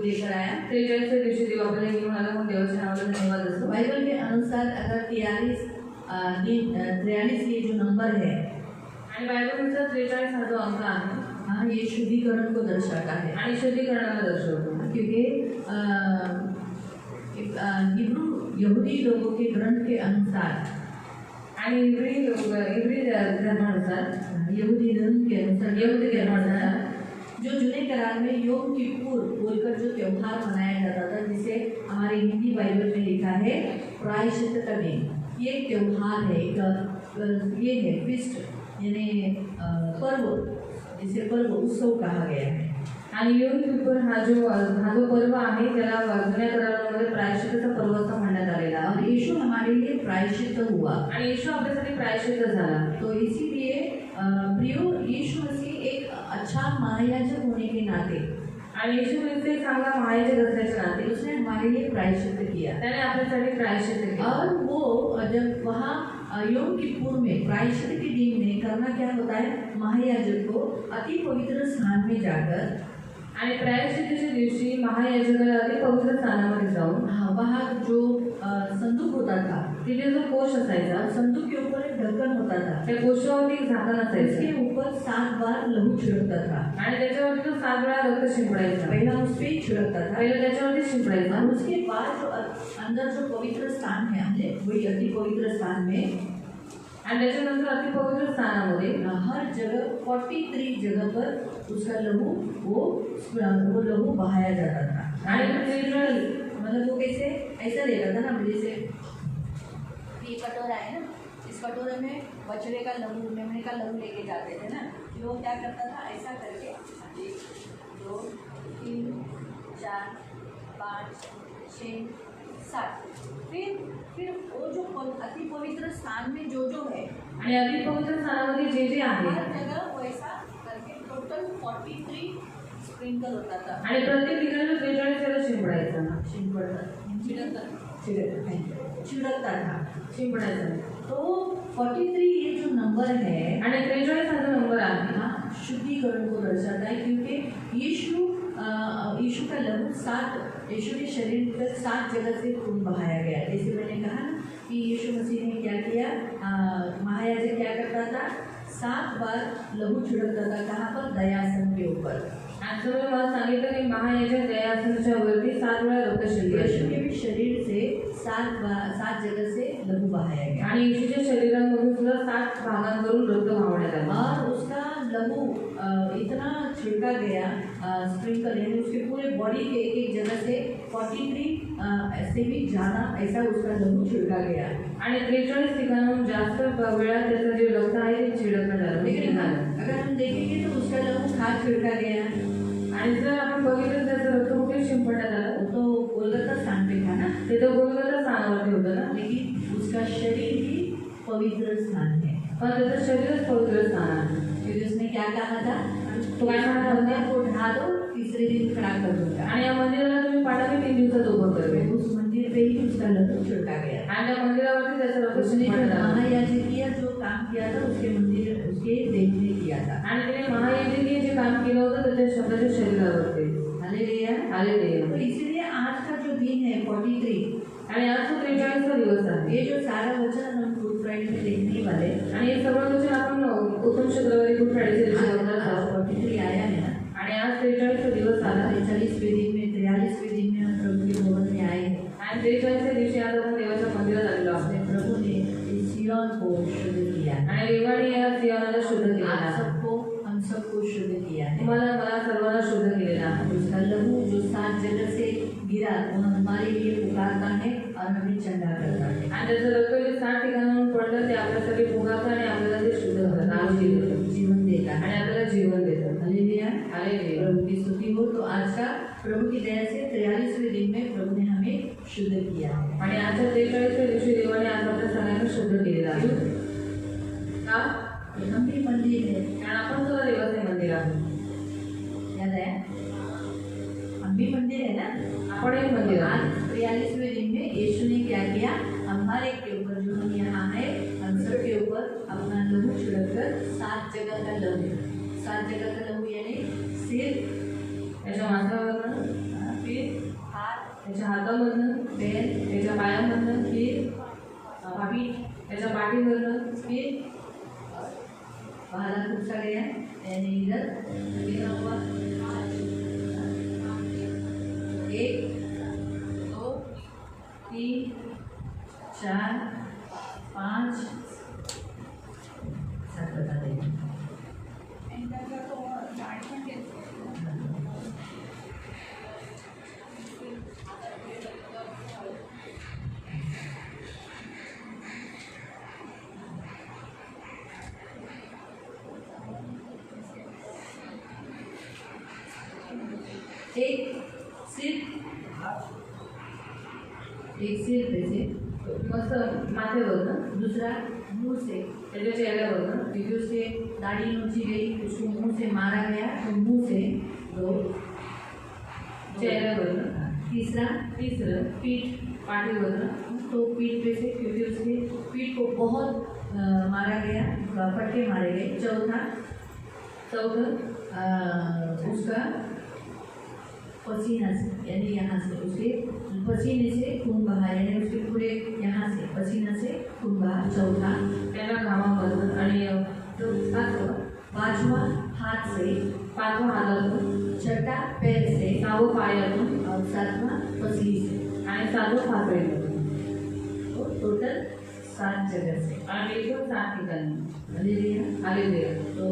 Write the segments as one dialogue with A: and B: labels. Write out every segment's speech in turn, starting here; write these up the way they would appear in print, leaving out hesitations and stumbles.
A: लेकर आया।
B: 43 दिवशी देव आपल्याला घेऊन आला म्हणून देवाच्या नावाला धन्यवाद असतो।
A: बाइबल के अनुसार अगर 43 ये जो नंबर है,
B: आणि बायबलनुसार 43 हा जो अंक आहे,
A: हाँ, ये शुद्धिकरण को दर्शाता है।
B: आणि शुद्धीकरणाला दर्शवतो।
A: क्योंकि हिब्रू यहूदी लोगों के ग्रंथ के अनुसार,
B: आणि इब्री धर्मानुसार,
A: यहूदी धर्म के अनुसार,
B: यहूदी धर्मानुसार
A: जो जुने करार में योम किप्पुर बोलकर जो त्योहार मनाया जाता था, जिसे हमारे हिंदी बाइबल में लिखा है प्रायश्चित का दिन, ये त्योहार है, एक ये है फिस्ट, यानी पर्व, जिसे पर्व उत्सव कहा गया है।
B: आणि योम किप्पुर हा जो पर्व आहे त्याला जुन्या करारामध्ये प्रायश्चित्ताचा पर्व असं म्हणण्यात आलेला आहे।
A: और यीशु हमारे लिए प्रायश्चित हुआ,
B: आणि येशू आपल्यासाठी प्रायश्चित्त झाला।
A: तो इसीलिए प्रियो यीशु मसीह एक अच्छा महायाजक होने के नाते,
B: आणि येशू ख्रिस्त एक चांगला महायाजक असल्याच्या नाते
A: उसने हमारे लिए प्रायश्चित किया।
B: त्याने आपल्यासाठी प्रायश्चित्त केलं।
A: और वो जब वहाँ योम किप्पुर में प्रायश्चित के दिन में करना क्या होता है, महायाजक को अति पवित्र स्थान में जाकर,
B: आणि प्रायश्चित्ताच्या दिवशी महायाजकाला अति पवित्र स्थानामध्ये जाऊन
A: वहाँ जो संदूक होता था,
B: तिथे जो कोश असायचा,
A: संदूक के ऊपर एक ढक्कन होता था,
B: त्या कोशावरती एक झाकण
A: इसके
B: असायचं
A: ऊपर 7 बार लहू छिड़कता था।
B: आणि त्याच्यावरती तो 7 वेळा रक्त शिंपडायचा।
A: पहला उस पे ही छिड़कता था,
B: पहिलं त्याच्यावरती शिंपडायचा,
A: और उसके बाद जो अंदर जो पवित्र स्थान है, हमने वही अति पवित्र स्थान में,
B: आणि त्याच्यानंतर अति पवित्र स्थानामध्ये
A: हर जगह 43 जगह पर उसका लहू वो लहू बहाया जाता था।
B: आणि
A: मतलब वो कैसे ऐसा रहता था ना, जैसे ये कटोरा है ना, इस कटोरे में बछड़े का लहू, मेमने का लहू लेके जाते थे ना, फिर वो क्या करता था, ऐसा करके 1 2 3 4 5 6 7, फिर वो जो अति पवित्र स्थान में जो है,
B: आणि अति पवित्र स्थानामध्ये जे आहे
A: हर जगह वो ऐसा करके टोटल 43 स्प्रिंकल होता था।
B: आणि प्रत्येक ठिकाणी 43 वेळा शिंपडायचा, शिंपडायचा।
A: तो 43 ये जो नंबर है,
B: आणि 43 हा जो नंबर आहे
A: हाँ, शुद्धिकरण को दर्शाता है, क्योंकि यीशु का लहू यीशु के शरीर पर 7 जगह से खून बहाया गया। जैसे मैंने कहा ना कि यीशु मसीह ने क्या किया, महायाजक क्या करता था, 7 बार लहू छिड़कता था, कहाँ पर, दयासन के ऊपर।
B: आणि तुम्ही मला सांगितलं की महायाजक दयासनाच्या वरती 7 वेळा रक्त शिंपडायचे।
A: यीशु के भी शरीर से 7 जगह से लहू बहाया गया,
B: आणि येशूच्या शरीरामधून सुद्धा 7 भागांवरून रक्त वाहण्यात आलं,
A: और उसका लहू इतना छिड़का गया, स्प्रिंकल, यानी उसके पूरे बॉडी के एक जगह से 43 से भी ज़्यादा ऐसा उसका लहू छिड़का गया।
B: आणि 43 ठिकाणाहून जास्त वेळा त्याचं जे रक्त आहे ते छिडकण्यात आलं।
A: लेकिन अगर हम देखेंगे तो उसका लहू कहाँ छिड़का गया,
B: आणि जर आपण बघितलं त्याचं रक्त कुठे शिंपडण्यात आलं,
A: तो गोलगत्ता स्थान पे था ना,
B: ते तर गोलगत्ता स्थानावरती होतं ना,
A: लेकिन उसका शरीर ही पवित्र स्थान है।
B: पण त्याचं शरीरच पवित्र स्थान आहे।
A: क्योंकि उसने क्या कहा था,
B: तो काय म्हणत होता,
A: मंदिर को ढा दो, तीसरे दिन खड़ा कर दूंगा,
B: आणि या मंदिराला तुम्ही पाडावे 3 दिवसात उभं करवे।
A: उस मंदिर पे ही उसका लहू छिड़का गया।
B: आणि त्या मंदिरावरती त्याचं रक्त
A: उसने जो
B: शिंपडण्यात आलं,
A: महायाजकीय जो काम किया था, उसके देह में किया था।
B: आणि त्याने महायाजकीय जे काम केलं होतं त्याच्या शब्दाच्या शरीरावरती।
A: Hallelujah,
B: hallelujah.
A: तो इसलिए आज का जो दिन है 43,
B: आणि आज तो 43वा दिवस आहे।
A: ये जो सारा वचन हम गुड फ्राइडे में देखने वाले,
B: आणि हे सगळं वचन आपण उत्तम शुक्रवारी गुड फ्रायडेच्या दिवशी बघणार आहोत।
A: 43 आया है ना,
B: आणि आज 43वा दिवस आला।
A: 43वें दिन में 43वें दिन में हम प्रभु के भवन में आए हैं,
B: आणि 43व्या दिवशी आज आपण देवाच्या मंदिरात आलेलो आहोत।
A: प्रभु ने इस सिय्योन को शुद्ध किया,
B: आणि देवाने या सिय्योनाला शुद्ध केलेलं
A: आप
B: आहे।
A: सबको, हम सबको शुद्ध किया है।
B: मला सर्वांना शुद्ध केलेलं आहे।
A: उसका लहू जो 7 जगह से गिरा, वो हमारे लिए पुकारता है और हमें चंगा करता है।
B: आणि त्याचं रक्त जे 7 ठिकाणाहून पडलं ते आपल्यासाठी पुकारतं आणि आपल्याला ते शुद्ध करतं, आरोग्य देतं,
A: जीवन देता है।
B: आणि आपल्याला जीवन देतं।
A: Hallelujah,
B: hallelujah.
A: प्रभु की स्तुति हो। तो आज का प्रभु की दया से 43वें दिन में प्रभु ने हमें शुद्ध किया है।
B: आणि आजच्या 43व्या दिवशी देवाने आज आपल्या सगळ्यांना शुद्ध केलेलं आहे। का?
A: हम भी मंदिर है,
B: कारण आपण सुद्धा देवाचे मंदिर आहोत।
A: याद है, हम भी मंदिर है ना,
B: आपण एक मंदिर
A: आज
B: आहोत।
A: 43वें दिन में यीशु ने क्या किया, हमारे के ऊपर, जो हम यहाँ है, हम सब के ऊपर अपना लहू छिड़ककर 7 जगह का लहू यानी सिर,
B: त्याच्या माथ्यावर फिर
A: हाथ,
B: त्याच्या हातामधनं,
A: पैर,
B: त्याच्या पायामधनं,
A: फिर
B: पीठ, त्याच्या पाठीवरनं,
A: फिर बाहर पूछा गया है यानी इधर गिरा हुआ 1 2 3 4 5 7 बता देंगे। एक सिर पे से
B: मस्त माथेवरनं,
A: दूसरा मुंह से,
B: त्याच्या चेहऱ्यावरनं,
A: क्योंकि उससे दाढ़ी नोची गई, उसको मुंह से मारा गया तो मुंह से 2
B: चेहऱ्यावरनं,
A: तीसरा
B: तिसरं
A: पीठ,
B: पाठीवरनं,
A: तो पीठ पे से क्योंकि उसके पीठ को बहुत मारा गया, फटके मारे गए। चौथं उसका पसीना से यानी यहाँ से उसके पसीने से खून बहा, यानी उसके पूरे यहाँ से पसीना से खून बहा। चौथा
B: त्याला घामामधून आणि
A: पांचवा हाथ से,
B: पाचवा हातातून,
A: छठा पैर से,
B: 6वं पायातून
A: और 7वां पसली से,
B: आणि 7वं फासळीतून,
A: तो टोटल 7 जगह से
B: आणि एकूण 7 ठिकाणी
A: हालेलुया।
B: आलेले।
A: तो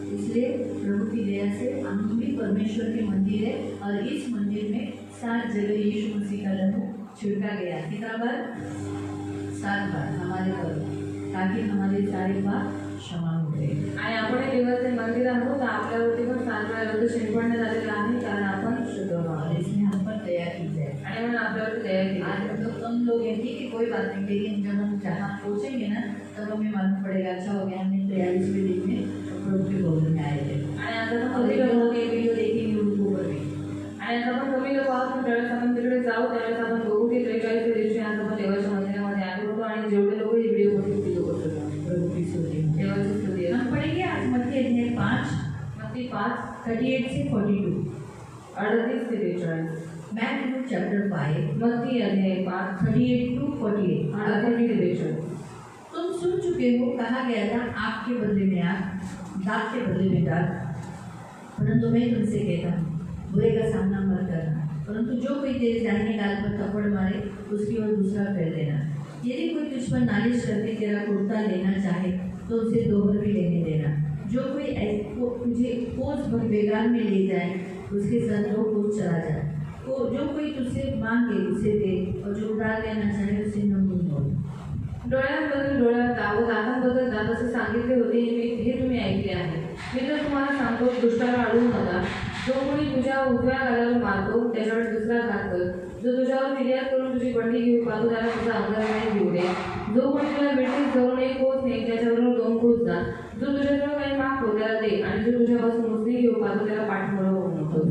A: इसलिए प्रभु की दया से हम भी परमेश्वर के मंदिर है और इस मंदिर में 7 जगह यीशु मसीह का लहू छिड़का गया। कितना बार? 7 बार हमारे पर, ताकि हमारे सारे पाप क्षमा हो गए।
B: आणि आपण हे देवाचे मंदिर आहोत, आपल्यावरती पण 7 वेळा रक्त शिंपडण्यात आलेलं आहे, कारण आपण शुद्ध आहोत,
A: इसलिए हम पर दया की जाए।
B: आणि म्हणून आपल्यावरती दया केली
A: आज
B: जाते।
A: हम लोग कम लोग हैं, ठीक है, कोई बात नहीं, लेकिन जब हम जहाँ पहुँचेंगे ना तब हमें मालूम पड़ेगा अच्छा हो गया हमने 43वें दिन में प्रभु के भवन में आए थे।
B: आणि आता पण
A: और
B: कमी
A: जो
B: लोक
A: लोग ये वीडियो देखेंगे उनको पर भी
B: आणि आता पण कमी लोक आहोत, पण त्यावेळेस आपण तिकडे जाऊ, त्यावेळेस आपण बघू की 43 दिवशी आज आपण देवाच्या मंदिरामध्ये आलो होतो आणि जेवढे लोक हे व्हिडिओ बघतील ते लोक
A: प्रभु की स्तुति हो।
B: देवाची स्तुती आहे।
A: हम पढ़ेंगे आज मत्ती अध्याय 5
B: मत्ती 5
A: 38 से 42,
B: 38 ते 43,
A: मैथ्यू चैप्टर 5
B: मत्ती अध्याय 5
A: 38 to 48।
B: 38 ते 43।
A: तुम सुन चुके हो, कहा गया था आँख के बदले में आँख, दांत के बदले में दांत, परंतु मैं तुमसे कहता हूँ बुरे का सामना मत करना, परंतु जो कोई तेरे दाहिने गाल पर थप्पड़ मारे उसकी ओर दूसरा फेर देना। यदि कोई तुझ पर नालिश करके तेरा कुर्ता लेना चाहे तो उसे 2 भर भी लेने देना। जो कोई तुझे कोस भर बेगार में ले जाए उसके साथ 2 कोस चला जाए। तो जो कोई तुझसे मांगे उसे दे, और जो उधार लेना चाहे उसे न मोल।
B: डोळ्यांबद्दल डोळ्यात दाव, दातांबद्दल दात असे सांगितले होते, हे तुम्ही ऐकले आहे। मी तर तुम्हाला सांगतो, दुष्टाला अडवू नका। जो कोणी तुझ्या उजव्या गालावर मारतो त्याच्यावर दुसरा घात कर, जो तुझ्यावर फिर्याद करून तुझी बंडी घेऊ पाहतो त्याला तुझा अंगावर घेऊ दे। जो कोणी तुला भेटीस धरून 1 कोस ने त्याच्याबरोबर 2 कोस जा। जो तुझ्याजवळ काही मागतो त्याला दे, आणि जो तुझ्यापासून मुसली घेऊ पाहतो त्याला पाठमोरा होऊ नको।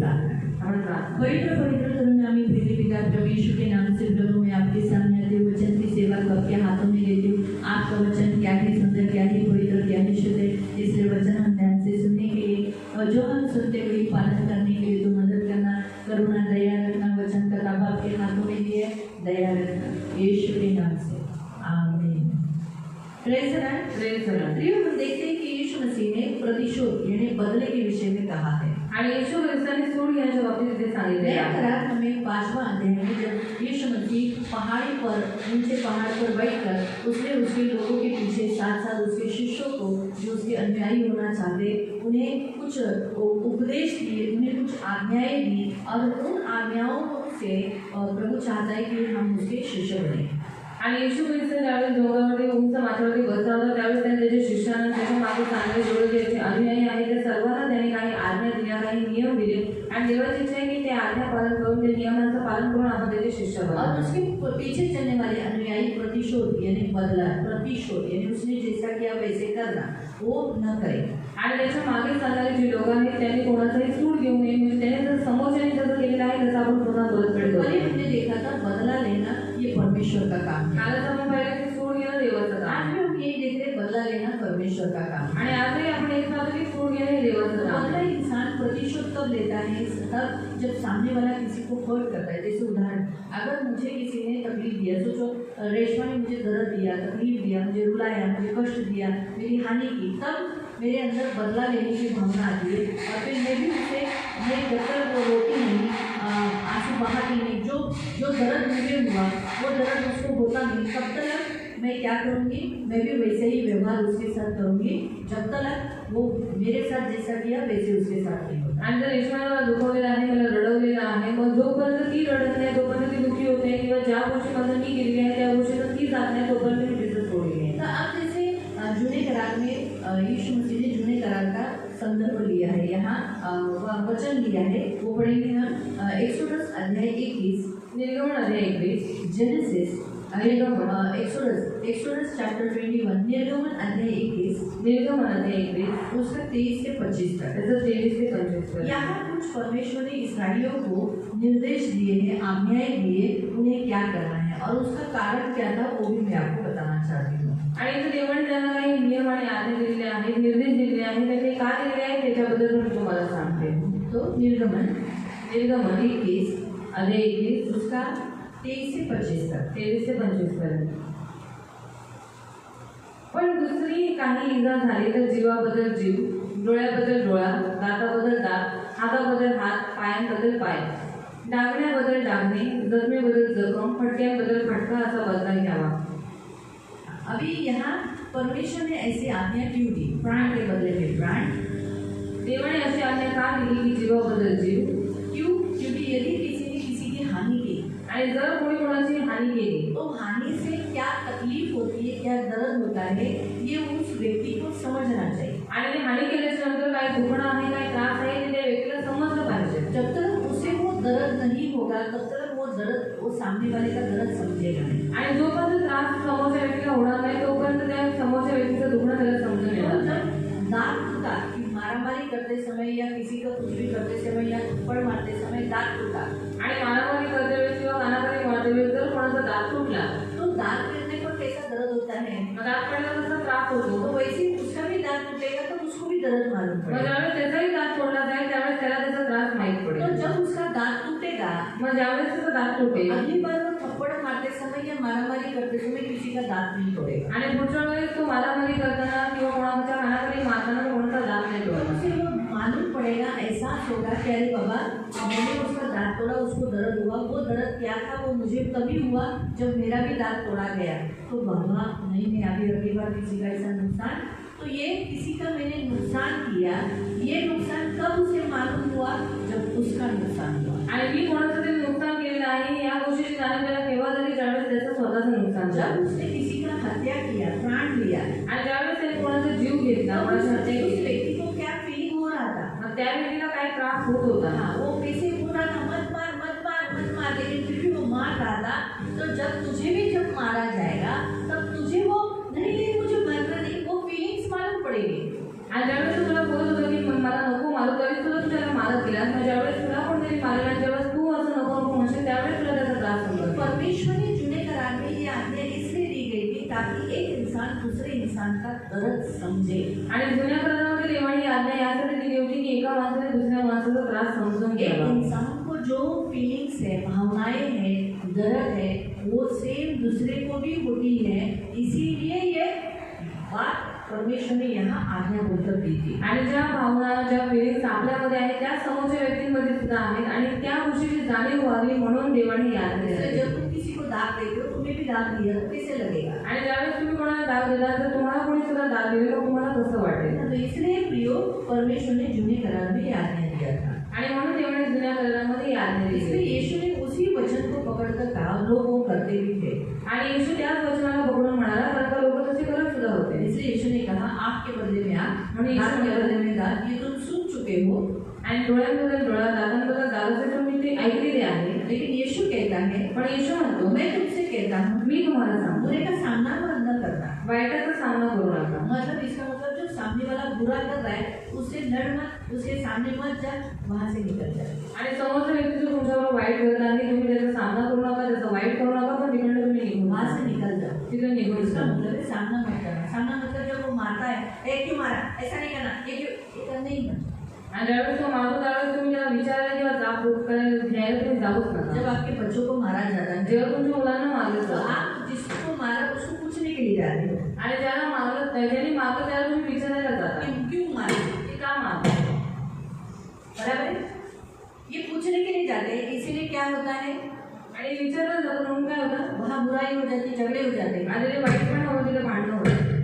A: पवित्र पवित्र तरुण आम्ही प्रीति पिता प्रभु यीशु के नाम से प्रभु मैं आपके सामने आते वचन की सेवा को आपके हाथों में लेती हूँ। आपका वचन क्या ही सुंदर, क्या ही पवित्र, क्या ही शुद्ध है। इसलिए वचन हम ध्यान से सुनने के लिए और जो हम सुनते हुए पालन करने के लिए तो मदद करना, करुणा, दया रखना। वचन का लाभ आपके हाथों में लिए दया रखना, यीशु के नाम से आमीन। Praise the Lord.
B: Praise the Lord.
A: प्रिय, हम देखते हैं कि यीशु मसीह ने प्रतिशोध यानी बदले के विषय में कहा है,
B: आणि येशू ख्रिस्ताने सूड घेण्याच्या बाबतीत ते सांगितले
A: नया
B: आहे।
A: करार हमें 5वां अध्याय में जब यीशु मसीह पहाड़ी पर ऊंचे पहाड़ पर बैठकर उसने उसके लोगों के पीछे 7 साल उसके शिष्यों को जो उसके अनुयायी होना चाहते उन्हें कुछ उपदेश दिए, उन्हें कुछ आज्ञाएं दी, और उन आज्ञाओं से प्रभु चाहता है कि हम उसके शिष्य बने।
B: आणि येशू ख्रिस्त ज्यावेळेस डोंगरावरती उंच माथ्यावरती बसला होता त्यावेळेस त्याने त्याच्या शिष्यांना त्याच्या मागे चांगले जेवढे त्याचे अनुयायी आहेत त्या सर्वांना त्याने काही आज्ञा दिल्या, काही नियम दिले, आणि देवाची इच्छा आहे की ते आज्ञा पालन करून ते नियमांचं पालन करून आपण त्याचे शिष्य
A: और
B: बनावं।
A: उसके पीछे चलने वाले अनुयायी प्रतिशोध यानी बदला, प्रतिशोध यानी उसने जैसा किया वैसे करना वो न करे।
B: आणि त्याच्या मागे चालणारे जे लोक आहेत त्यांनी कोणाचाही सूड घेऊ नये, म्हणजे त्याने जर समोरच्याने जसं केलेलं आहे तसं आपण पुन्हा परतफेड करू
A: पहले
B: नये।
A: हमने देखा था बदला लेना ये परमेश्वर का काम है।
B: कालच आपण पाहिलं की सूड घेणं देवाचं काम
A: आज
B: आहे,
A: भी हम यही देख रहे हैं, बदला लेना परमेश्वर का काम है।
B: आणि आजही आपण एक पाहतो की सूड घेणं हे देवाचं काम
A: बदला
B: आहे।
A: इंसान प्रतिशोध कब लेता है? तब जब सामने वाला किसी को हर्ट करता है। जैसे उदाहरण, अगर मुझे किसी ने तकलीफ दिया, सोचो रेशमा ने मुझे दर्द दिया, तकलीफ दिया, मुझे रुलाया, मुझे कष्ट दिया, मेरी हानि की, तब मेरे अंदर बदला लेने की भावना आती है और फिर मैं भी उसे, मैं जब तक वो रोती नहीं, आंसू बहाती नहीं, जो दर्द मुझे हुआ वो दर्द उसको होता नहीं, तब तक मैं क्या करूँगी? मैं भी वैसे ही व्यवहार उसके साथ करूँगी जब तक वो मेरे साथ जैसा किया वैसे उसके साथ नहीं होता।
B: आणि जर रेशमाला दुखवलेलं आहे, मला रडवलेलं आहे, मग जोपर्यंत ती रडत नाही, तोपर्यंत ती दुःखी होत नाही, किंवा ज्या गोष्टी माझं मी केलेली आहे त्या गोष्टीला ती जात नाही, तोपर्यंत मी तिथं सोडली आहे।
A: तो अब जैसे जूने करार में यीशु मसीह ने जूने करार का संदर्भ लिया है, यहाँ वचन लिया है, वो पढ़ेंगे हम एक्सोडस अध्याय 21,
B: निर्गमन अध्याय 21,
A: जेनेसिस एक्सोडस चैप्टर 21, निर्गमन अध्याय 21,
B: निर्गमन अध्याय 21
A: उसका 23 से 25 तक।
B: त्याचं 23 ते 25 पर्यंत।
A: यहाँ कुछ परमेश्वर ने इसराइलियों को निर्देश दिए हैं, आज्ञाएं दिए, उन्हें क्या करना है और उसका कारण क्या था वो भी मैं आपको बताना चाहती हूँ।
B: आणि इथे देवाने त्यांना काही नियम आणि आज्ञा दिलेले आहेत, निर्देश दिलेले आहेत, त्याचे का दिलेले आहेत त्याच्याबद्दल मी तुम्हाला सांगते।
A: तो निर्गमन
B: 21 अध्याय 21
A: उसका 23 से 25 तक।
B: 23 ते 25 पर्यंत। पण दुसरी काही इजा झाली तर जीवाबद्दल जीव, डोळ्याबद्दल डोळा, दाताबद्दल दात, हाताबद्दल हात, पायांबद्दल पाय, डागण्याबद्दल डागणे, जखमेबद्दल जखम, फटक्यांबद्दल फटका असा बदला घ्यावा।
A: अभी यहाँ परमेश्वर ने ऐसी आज्ञा क्यों दी? प्राण के बदले में प्राण।
B: देवाने अशी आज्ञा का दिली की जीवाबद्दल जीव?
A: क्यों? क्योंकि यदि किसी ने किसी की हानि की
B: आणि जर कोणी कोणाची हानी केली
A: तो हानि से क्या तकलीफ होती है, क्या दर्द होता है, ये उस व्यक्ति को समझना चाहिए।
B: आणि हानी केल्याच्या नंतर काय दुखणं आहे, काय त्रास आहे ते त्या व्यक्तीला समजलं पाहिजे।
A: जब तक उसे वो दर्द नहीं होगा तब तक वो दर्द, वो सामने वाले का दर्द समझेगा नहीं।
B: आणि जोपर्यंत त्रास समोरच्या व्यक्तीला होणार नाही तोपर्यंत त्या समोरच्या व्यक्तीचं दुखणं त्याला समजून येणार नाही।
A: जब दांत टूटा, कि मारामारी करते समय या किसी को कुछ भी करते समय या थप्पड़ मारते समय दांत टूटा,
B: आणि मारामारी करते वेळेस किंवा कानाखाली मारते वेळेस जर कोणाचा दात तुटला
A: तो दांत गिरने पर कैसा दर्द होता है,
B: दात पडल्यावर कसा त्रास होतो,
A: तो वैसे ही उसका भी दांत टूटेगा तो उसको भी दर्द मालूम
B: मग
A: पड़ेगा।
B: ज्यावेळेस त्याचाही दात तोडला जाईल त्यावेळेस त्याला त्याचा त्रास माहीत
A: तो
B: पडेल।
A: जब उसका दांत टूटेगा,
B: मग ज्यावेळेस त्याचा दात तुटेल
A: अगली बार वो थप्पड़ मारते समय या मारामारी करते समय किसी का दांत नहीं तोड़ेगा,
B: आणि पुढच्या वेळेस तो मारामारी करताना किंवा कोणाच्या कानाखाली मारताना कोणाचा दात नाही
A: तो
B: तोडला।
A: उसे वो मालूम पड़ेगा, एहसास होगा कि अरे बाबा मैंने उसका दांत तोड़ा, उसको दर्द हुआ, वो दर्द क्या था वो मुझे तभी हुआ जब मेरा भी दांत तोड़ा गया। तो बाबा नहीं अभी अगली बार किसी का ऐसा नुकसान, तो ये किसी का मैंने नुकसान किया, ये नुकसान कब उसे मालूम हुआ? जब उसका नुकसान हुआ।
B: आणि मी कोणाचं तरी नुकसान केलेलं आहे या गोष्टीची जाणीव त्याला केव्हा झाली? ज्यावेळेस त्याचं स्वतःचं नुकसान
A: जब
B: झालं
A: उसने किसी का हत्या किया, प्राण लिया,
B: आणि ज्यावेळेस त्याने कोणाचा जीव घेतला,
A: तब
B: कोणाची हत्या
A: उस
B: केली,
A: व्यक्ति को क्या फीलिंग हो रहा था?
B: मग त्या व्यक्तीला काय त्रास होत होता?
A: हाँ, वो कैसे बोल रहा था मत मार मत मार मत मार, लेकिन फिर भी वो मार रहा था। तो जब तुझे भी जब मारा जाएगा तब तुझे वो नहीं मुझे मरना नहीं, वो फीलिंग्स मालूम पड़ेगी।
B: आणि ज्यावेळेस तुला बोलत होतं की मला नको मारू, तरी सुद्धा तू त्याला मारत गेलास, मग ज्यावेळेस तुला कोणतरी मारेल आणि ज्यावेळेस तू असं नको नको म्हणशील त्यावेळेस तुला त्याचा त्रास समजेल।
A: परमेश्वर ने जूने करार में ये आज्ञा इसलिए दी गई थी ताकि एक इंसान दूसरे इंसान का दर्द समझे।
B: आणि जुन्या करारामध्ये देवाने ही आज्ञा यासाठी दिली होती की एका माणसाने दुसऱ्या माणसाचा त्रास समजून
A: एक
B: घ्यावा।
A: इंसान को जो फीलिंग्स है, भावनाएं हैं, दर्द है, वो सेम दूसरे को भी होती है, इसीलिए ये बात परमेश्वर ने यहाँ आज्ञाबद्ध दी थी।
B: आणि ज्या भावना, ज्या फिलिंग्स आपल्यामध्ये आहेत त्या समोरच्या व्यक्तींमध्ये सुद्धा आहेत आणि त्या गोष्टीची जाणीव व्हावी म्हणून देवाने ही आज्ञा दिली।
A: जब तुम किसी को दाग देते हो, तुम्हें भी दाग दिया तो कैसे लगेगा?
B: आणि ज्यावेळेस तुम्ही कोणाला दाग दिला तर तुम्हाला कोणी सुद्धा दाग दिले मग तुम्हाला कसं वाटेल?
A: तो इसलिए प्रियो परमेश्वर ने जूने करार में ये आज्ञा दिया था।
B: आणि म्हणून देवाने जुन्या करारामध्ये ही आज्ञा
A: इसलिए
B: दिली।
A: यीशु ने उसी वचन को पकड़कर कहा, लोग वो करते भी थे।
B: आणि येशू त्याच वचनाला पकडून म्हणाला कारण का लोक तसे करत सुद्धा होते।
A: इसलिए यीशु ने कहा आँख के बदले में आँख,
B: म्हणून
A: दांत के
B: येशूने
A: बदले में दांत, ये तुम सुन चुके हो।
B: आणि डोळ्यांबद्दल डोळा, दातांबद्दल दाताचे तुम्ही ते ऐकलेले आहे।
A: लेकिन यीशु कहता है,
B: पण येशू म्हणतो
A: मैं तुमसे कहता हूँ
B: मी तुम्हाला सांगतो
A: बुरे का सामना मत न करना।
B: वाईटाचा सामना करू नका।
A: मतलब इसका मतलब जो सामने वाला बुरा कर रहा है उससे लड़ मत, उसके सामने मत जा, वहाँ से निकल जा।
B: आणि समोरचा व्यक्ती जो तुमच्यावर वाईट करत आहे तुम्ही त्याचा सामना करू नका, त्याचा वाईट करू नका, पण तिकडे तुम्ही निघून
A: वहाँ से निकल जाओ।
B: तिकडे निघून
A: इसका
B: जा।
A: मतलब है सामना मत करना। सामना मतलब जब वो मारता है, ए क्यों मारा, ऐसा नहीं करना, ये क्यों, ये करना ही मत।
B: आणि ज्यावेळेस तो मारतो त्यावेळेस तुम्ही त्याला विचारायला किंवा जाब घ्यायला तुम्ही जाऊच नका.
A: जब आपके बच्चों को मारा जाता है,
B: जेव्हा तुमच्या मुलांना मारलं
A: तो
B: जातं
A: आप जिसको मारा उसको पूछने के लिए जाते हो
B: आणि ज्याला मारलं ज्यांनी मारलं त्याला तुम्ही विचारायला जाता
A: कि क्यों मारा,
B: की का मारलं.
A: बराबर है? ये पूछने के लिए जाते हैं. इसीलिए क्या होता है,
B: आणि विचारलं जातं म्हणून काय होतं,
A: वहाँ बुराई हो जाती है, झगड़े हो जाते हैं.
B: आणि ते वाईट पण होतं, तिथे भांडणं होतं.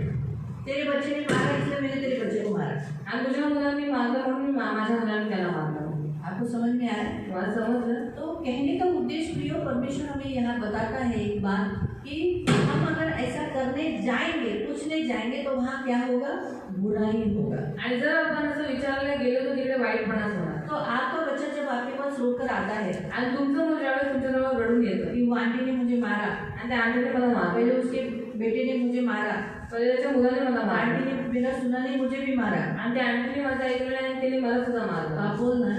A: तेरे बच्चे ने मारा इसलिए मैंने तेरे बच्चे को मारा.
B: आणि तुझ्या मुलांनी मारलं म्हणून मी माझ्या मुलांनी त्याला मारलं.
A: आपको समझ में आया?
B: तुम्हाला समजलं.
A: तो कहने का उद्देश्य प्रियो परमेश्वर हमें यहाँ बताता है एक बात कि हम अगर ऐसा करने जाएंगे, पूछने जाएंगे, तो वहाँ क्या होगा, बुराई होगा.
B: आणि जर आपण असं विचारायला गेलो तर तिकडे वाईटपणाच होणार.
A: तो आपका बच्चा जब आपके पास रोकर आता है
B: आणि तुमचं मुलं ज्यावेळेस तुमच्याजवळ रडून येतं
A: कि वो आंटी ने मुझे मारा,
B: आणि त्या आंटीने मला मारलं,
A: पहले उसके बेटे ने मुझे मारा,
B: पहिले त्याच्या मुलाने मला
A: आंटी
B: मारलं,
A: ने बिना सुना नहीं मुझे भी मारा,
B: आणि त्या आंटीने माझं ऐकलं आणि तिने मला सुद्धा
A: तो
B: मारलं.
A: आप बोलना,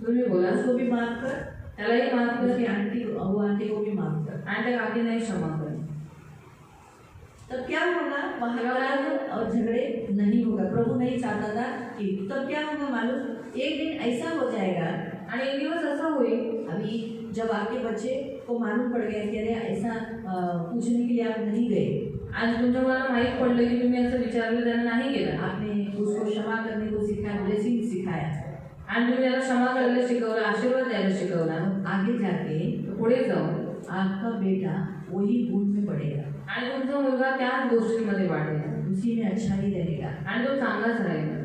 B: तुम्ही बोला,
A: उसको भी माफ कर,
B: त्यालाही माफ कर
A: उसकी आंटी वो आंटी को भी माफ कर.
B: आणि त्या काकीलाही क्षमा कर.
A: तब क्या होगा, वहाँ कलह और झगड़े नहीं होगा. प्रभु नहीं चाहता था कि, तब क्या होगा मालूम, एक दिन ऐसा हो जाएगा.
B: आणि एक दिवस असा होईल,
A: अभी जब आपके बच्चे को मालूम पड़ गया कि अरे ऐसा पूछने के लिए आप नहीं गए,
B: आणि तुमच्या मुलाला माहीत पडलं की तुम्ही असं विचारलं त्यानं नाही केलं,
A: आपने उसको क्षमा करने को सिखाया, ब्लेसिंग सिखाया,
B: आणि तुम्ही त्याला क्षमा करायला शिकवलं, आशीर्वाद द्यायला शिकवला,
A: आगे जाके
B: तर पुढे जाऊन
A: आपका बेटा वही गुण में बढ़ेगा,
B: आणि तुमचा मुलगा त्याच गोष्टींमध्ये वाढेल,
A: उसी में अच्छा ही रहेगा.
B: आणि तो चांगलाच राहील.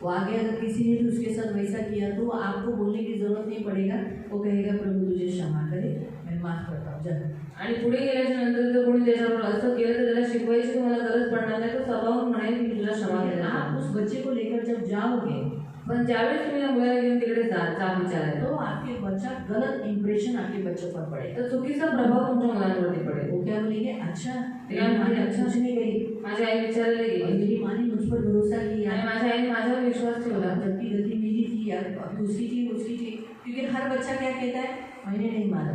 A: वो आगे अगर किसी ने भी उसके साथ वैसा किया तो आपको बोलने की जरूरत नहीं पड़ेगा. वो कहेगा प्रभु तुझे क्षमा करे, मैं माफ करता हूँ, जा.
B: आणि पुढे गेल्याच्या नंतर जर कोणी त्याच्यावर असं केलं तर त्याला शिकवायची तुम्हाला गरज पडणार नाही. तो स्वभावून म्हणेल की तुला क्षमा
A: लेकिन
B: केला.
A: आप उस बच्चे को लेकर जब जाओगे
B: पण ज्यावेळेस तुम्ही त्या मुलाला घेऊन तिकडे जा विचारायला,
A: तो आपके बच्चा गलत इंप्रेशन आपके बच्चों पर पड़ेगा.
B: तर चुकीचा प्रभाव तुमच्या मुलांवरती पडेल.
A: वो क्या बोलेंगे, अच्छा
B: क्या
A: मेरी माँ ने
B: अच्छा
A: पूछने गई
B: माझी आई विचारायला
A: और
B: गेली
A: मेरी माँ ने मुझ पर भरोसा किया,
B: आणि माझ्या आईने माझ्यावर विश्वास ठेवला.
A: जबकि गलती मेरी थी या दूसरी थी उसकी थी. क्योंकि हर बच्चा क्या कहता है, मैंने नहीं मारा.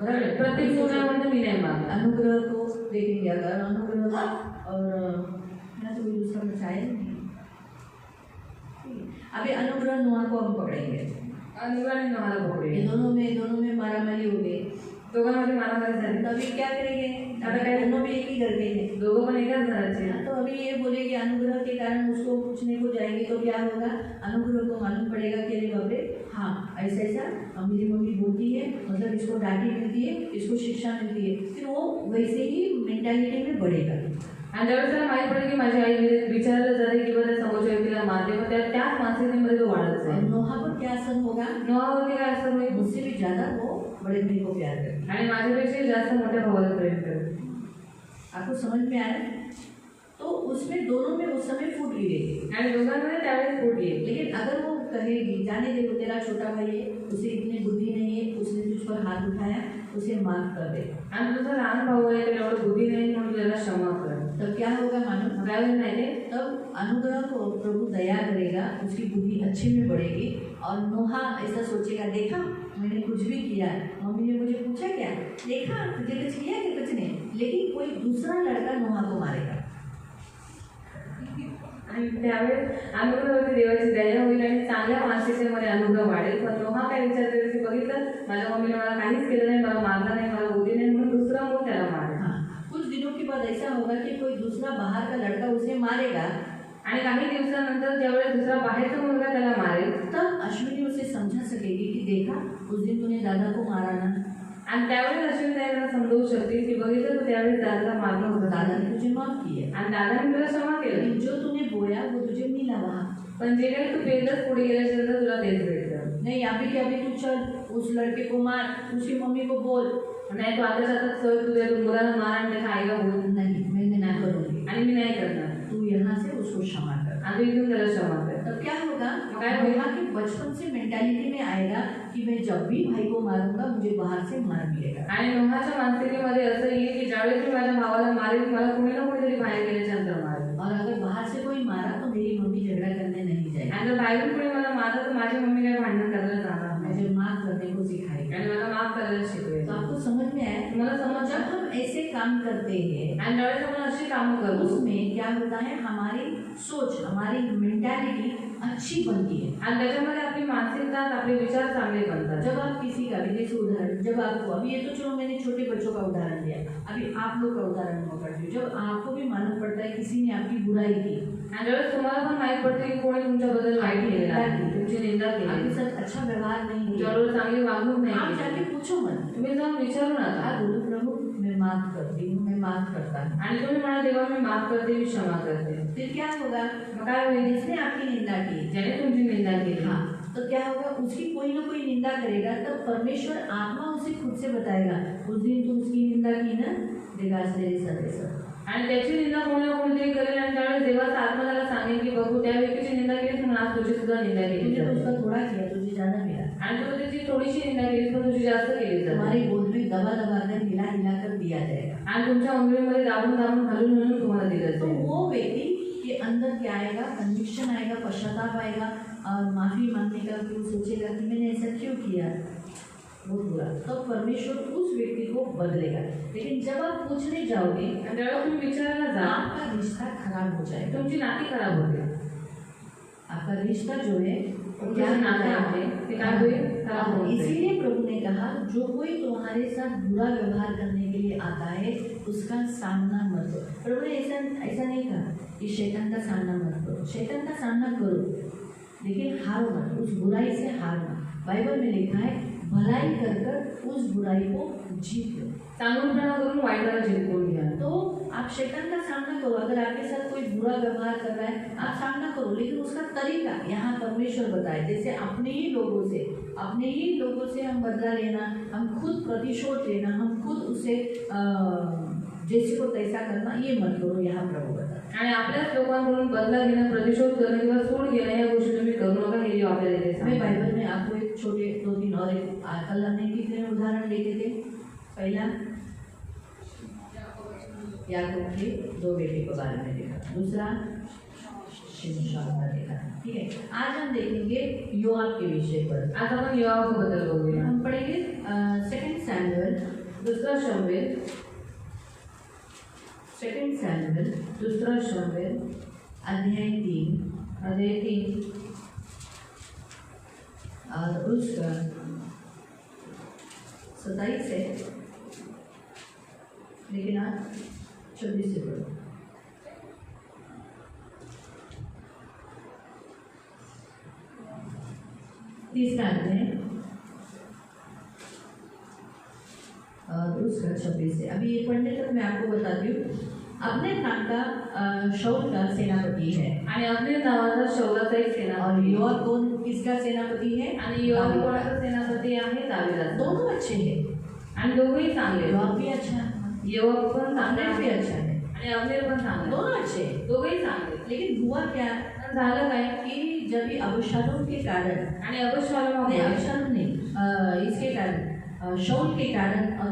A: बराबर.
B: प्रत्येक मुलामध्ये मी नाही मारला.
A: अनुग्रह को देखेंगे, अगर अनुग्रह और ना तो कोई दूसरा बच्चा है नहीं. अभी अनुग्रह नोआ को हम पकड़ेंगे.
B: अनुग्रहाने मला पकडले.
A: ये दोनों में मारामारी हो गई.
B: दोघांमध्ये मारामारी झाली.
A: तभी क्या करेंगे, अगर क्या दोनों भी एक ही घर के हैं,
B: दोघं पण एकाच घराचे.
A: तो अभी ये बोलेगी अनुग्रह के कारण उसको पूछने को जाएंगे तो क्या होगा, अनुग्रह को मालूम पड़ेगा कि अरे बाप रे, हाँ ऐसा ऐसा मेरी मम्मी बोलती है, मतलब इसको डांटी मिलती है, इसको शिक्षा मिलती है. फिर वो वैसे ही मेंटालिटी में बढ़ेगा.
B: आणि ज्यावेळेस त्याला माहीत पडेल की माझी आई विचारायला जाते किंवा त्या समोरच्या व्यक्तीला मारते, मग त्याच मानसिकतेमध्ये तो वाढत
A: और
B: जाईल.
A: नोहा पर क्या असर होगा,
B: नोहावरती काय असं होईल,
A: मुझसे भी ज्यादा वो बड़े भाई को प्यार करते.
B: आणि माझ्यापेक्षा जास्त मोठ्या भावाला प्रेम करेल.
A: आपको समझ में आया. तो उसमें दोनों में उस समय फूट गिरेगी.
B: आणि दोघांमध्ये त्यावेळेस फूट येईल.
A: लेकिन अगर वो कहेगी, जाने दे, वो तेरा छोटा भाई है, उसे इतनी बुद्धि नहीं है, उसने तुझ पर हाथ उठाया, उसे माफ कर दे.
B: आणि तुझा लहान भाऊ आहे, त्याला एवढं बुद्धी नाही म्हणून त्याला क्षमा कर.
A: तब क्या होगा मालूम,
B: काय होईल माहिती,
A: तब अनुग्रह को प्रभु दया करेगा, उसकी बुद्धि अच्छे में बढ़ेगी. और नोहा ऐसा सोचेगा, देखा मैंने कुछ भी किया, मम्मी ने मुझे पूछा क्या, देखा तुझे कुछ किया कि कुछ नहीं. लेकिन कोई दूसरा लड़का नोहा को मारेगा.
B: आणि त्यावेळेस अनुग्रहावरती देवाची दया होईल आणि चांगल्या मानसिकतेमध्ये अनुग्रह वाढेल. पण नोहा काय विचार करेल की बघितलं माझ्या मम्मीने मला काहीच केलं नाही, मला मारलं नाही, मला बुद्धी नाही, म्हणून दुसरा मूळ त्याला मारेल.
A: कुछ दिनों के बाद ऐसा होगा कि कोई दूसरा बाहर का लड़का उसे मारेगा.
B: आणि काही दिवसानंतर ज्यावेळेस दुसरा बाहेरचा मुलगा त्याला मारेल,
A: तब अश्विनी उसे समझा सकेगी कि देखा उस दिन तूने दादा को मारा ना.
B: आणि त्यावेळेस अश्विनी त्यांना समजवू शकतील की बघितलं तू त्यावेळेस दादाला मारलं होतं,
A: दादाने तुझे माफ किया,
B: आणि दादाने तुला क्षमा केलं.
A: लेकिन जो तूने बोया वो तुझे मिला वहाँ.
B: पण जे काही तू पेलच पुढे गेल्याच्या नंतर तुला तेच भेटलं.
A: नहीं अभी के अभी तू चल उस लड़के को मार, उसकी मम्मी को बोल.
B: नाही तू आता जातात सर तुझ्या मुलाला मार आणि त्याच्या आईला बोल.
A: नहीं मैं ना करूँगी.
B: आणि मी नाही करणार.
A: तू यहाँ से उसको क्षमा कर.
B: आणि तू इथून त्याला क्षमा कर.
A: तब क्या होगा,
B: क्या होगा?
A: नोहा के बचपन से मेंटालिटी में आएगा कि मैं जब भी भाई को मारूंगा मुझे बाहर से मार मिलेगा.
B: आणि नोहाच्या मानसिकतेमध्ये असं येईल की ज्यावेळेस मी माझ्या भावाला मारेल, मला कोणी ना कोणीतरी बाहेर गेल्याच्या नंतर मारेल.
A: और अगर बाहर से कोई मारा तो मेरी मम्मी झगड़ा करने नहीं जाएगी.
B: आणि जर बाहेरून कोणी मला मारलं तर माझी मम्मी काय भांडण करायला जाणार नाही
A: मुझे माफ करने को सिखाएगी.
B: आणि मला माफ करायला शिकवेल.
A: तो आपको समझ में आया,
B: तुम्हाला समज,
A: जब हम ऐसे काम करते हैं
B: आणि ज्यावेळेस आपण अशी कामं करतो
A: उसमें क्या होता है, हमारी सोच, हमारी मेंटालिटी अच्छी बनती है।
B: आणि त्याच्यामध्ये आपली मानसिकता आपले विचार चांगले बनतात।
A: जब आप किसी का भी जैसे उदाहरण, जब आपको अभी ये तो चलो मैंने छोटे बच्चों का उदाहरण दिया, अभी आप लोग का उदाहरण पकड़ती हूँ। जब आपको भी मालूम पड़ता है किसी ने आपकी बुराई की,
B: आणि ज्यावेळेस तुम्हाला पण माहित पडते की कोणी तुमच्याबद्दल वाईट केलेलं आहे, तुमची निंदा
A: आपके
B: केली,
A: साथ अच्छा व्यवहार नहीं किया,
B: तुमच्याबरोबर चांगली वागणूक नाही
A: आप
B: केली,
A: जाके पूछो मत,
B: तुम्ही जाऊन विचारू नका।
A: आप बोलो प्रभु मैं माफ करती हूँ, मैं माफ करता हूँ।
B: आणि तुम्ही म्हणा देवा मी माफ करते, मी क्षमा करते।
A: फिर क्या होगा?
B: मग काय होईल?
A: जिसने आपकी निंदा की,
B: ज्याने तुमची निंदा केली,
A: हाँ, तो क्या होगा? उसकी कोई ना कोई निंदा करेगा, तब परमेश्वर आत्मा उसे खुद से बताएगा, उस दिन तुम उसकी निंदा की ना, देगा तेरे सदैव।
B: आणि त्याची निंदा कोणी ना कोणीतरी करेल आणि त्यावेळेस देवाचा आत्मा त्याला सांगेल की बघू त्या व्यक्तीची निंदा केली म्हणून आज तुझी सुद्धा निंदा केली
A: तुझे तो
B: जाते।
A: उसका थोड़ा किया, तुझे ज्यादा मिला।
B: आणि तू त्याची थोडीशी निंदा केली पण तुझी जास्त केली
A: तुम्हारे
B: जाते।
A: गोद में दबा दबा कर हिला हिला कर दिया जाएगा।
B: आणि तुमच्या उंगलीमध्ये दाबून दाबून घालून घालून तुम्हाला दिलं
A: तो
B: जाईल।
A: वो व्यक्ति के अंदर क्या आएगा? कन्विक्शन आएगा, पश्चाताप आएगा और माफी मांगने का फिर सोचेगा कि मैंने ऐसा क्यों किया, बहुत बुरा। तो परमेश्वर उस व्यक्ति को बदलेगा। लेकिन जब आप पूछने जाओगे,
B: आणि त्यावेळेस तुम्ही विचारायला जा,
A: आपका रिश्ता खराब हो जाएगा।
B: तुमची नाती खराब होते।
A: आपका रिश्ता जो है वो क्या
B: तुमचं नातं आहे ते काय होईल? खराब होईल।
A: इसीलिए प्रभु ने कहा जो कोई तुम्हारे साथ बुरा व्यवहार करने के लिए आता है उसका सामना मत करो। प्रभु ने ऐसा ऐसा नहीं कहा कि शैतान का सामना मत करो, शैतान का सामना करो लेकिन हारो मत, उस बुराई से हार मत। बाइबल में लिखा है भलाई कर कर उस बुराई को जीत लो।
B: चांगुलपणा करून वाईटाला जिंकून घ्या।
A: तो आप शैतान का सामना करो। अगर आपके साथ कोई बुरा व्यवहार कर रहा है आप सामना करो, लेकिन उसका तरीका यहाँ परमेश्वर बताए। जैसे अपने ही लोगों से हम बदला लेना, हम खुद प्रतिशोध लेना, हम खुद उसे जैसे को तैसा करना, ये मत करो, यहाँ प्रभु बताए।
B: आणि आपल्याच लोकांकडून बदला घेणं, प्रतिशोध करणं किंवा सूड घेणं या गोष्टी तुम्ही करू नका, हे जे आपल्याला इथे
A: मैं
B: सांगितलं।
A: बाइबल में आपको एक छोटे 2-3 और एक कल हमने कितने उदाहरण देखे थे। पहला याकूब के 2 बेटे के बारे में देखा, दूसरा शिमशोन का देखा। ठीक है, आज हम देखेंगे योआब के विषय पर।
B: आज आपण योआबबद्दल बघूया।
A: हम पढ़ेंगे 2 सैमुएल,
B: दुसरा शमूएल,
A: 2 सैमुएल
B: दुसरा शमूएल
A: अध्याय 3 और उसका 27 है, लेकिन आज 26 से पढ़ो। तीसरा अध्याय और उसका 26 से। अभी ये पढ़ने तक मैं आपको बताती हूँ। अपने नाम का शाऊल का सेनापति है
B: आणि अब्नेर नावाचा शौलाचा एक
A: और
B: सेनापती।
A: योआब कौन किसका सेनापति है?
B: आणि योआब कोणाचा सेनापती आहे? दावीदाचा।
A: दोनों अच्छे हैं,
B: आणि दोघेही चांगले आहेत।
A: योआब भी अच्छा है,
B: योआब पण चांगला
A: अब्नेर भी
B: आहे
A: अच्छा है,
B: आणि अब्नेर पण चांगला आहे।
A: दोनों अच्छे हैं।
B: दोघेही चांगले आहेत।
A: लेकिन हुआ क्या
B: पण झालं काय
A: कि जब ये अबशालोम के कारण,
B: आणि अबशालोम
A: नहीं अबशालोम नहीं, इसके कारण शाऊल के कारण और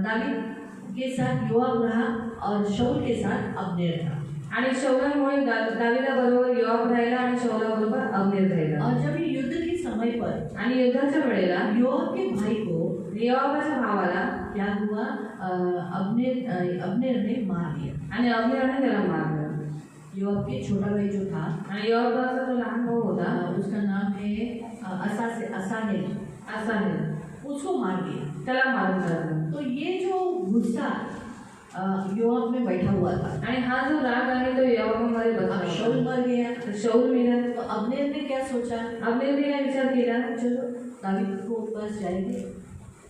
A: दावीद के साथ योआब रहा और शाऊल के साथ अब्नेर था।
B: आणि शौलामुळे दावीदाबरोबर योआब राहिला आणि शौलाबरोबर अब्नेर राहिला।
A: और जब ये युद्ध के समय पर
B: आणि युद्धाच्या वेळेला
A: योआब के भाई को
B: योआबाच्या भावाला
A: क्या हुआ? अब्नेर ने मार दिया।
B: आणि अब्नेरने त्याला मारलं।
A: योआब के छोटा भाई जो था,
B: आणि योआबाचा जो लहान भाऊ होता
A: उसका नाम है असाहेल, उसको मार दिया।
B: त्याला मारून टाकलं।
A: तो ये जो गुस्सा योआब में बैठा हुआ था,
B: आणि हा जो राग आहे तो योआबामध्ये
A: अब
B: बसला
A: शाऊल
B: होता।
A: मर गया
B: तर शाऊल मेला।
A: तो अब्नेर ने क्या सोचा?
B: अब्नेरने काय विचार केला?
A: चलो दावीद को पास जाएंगे,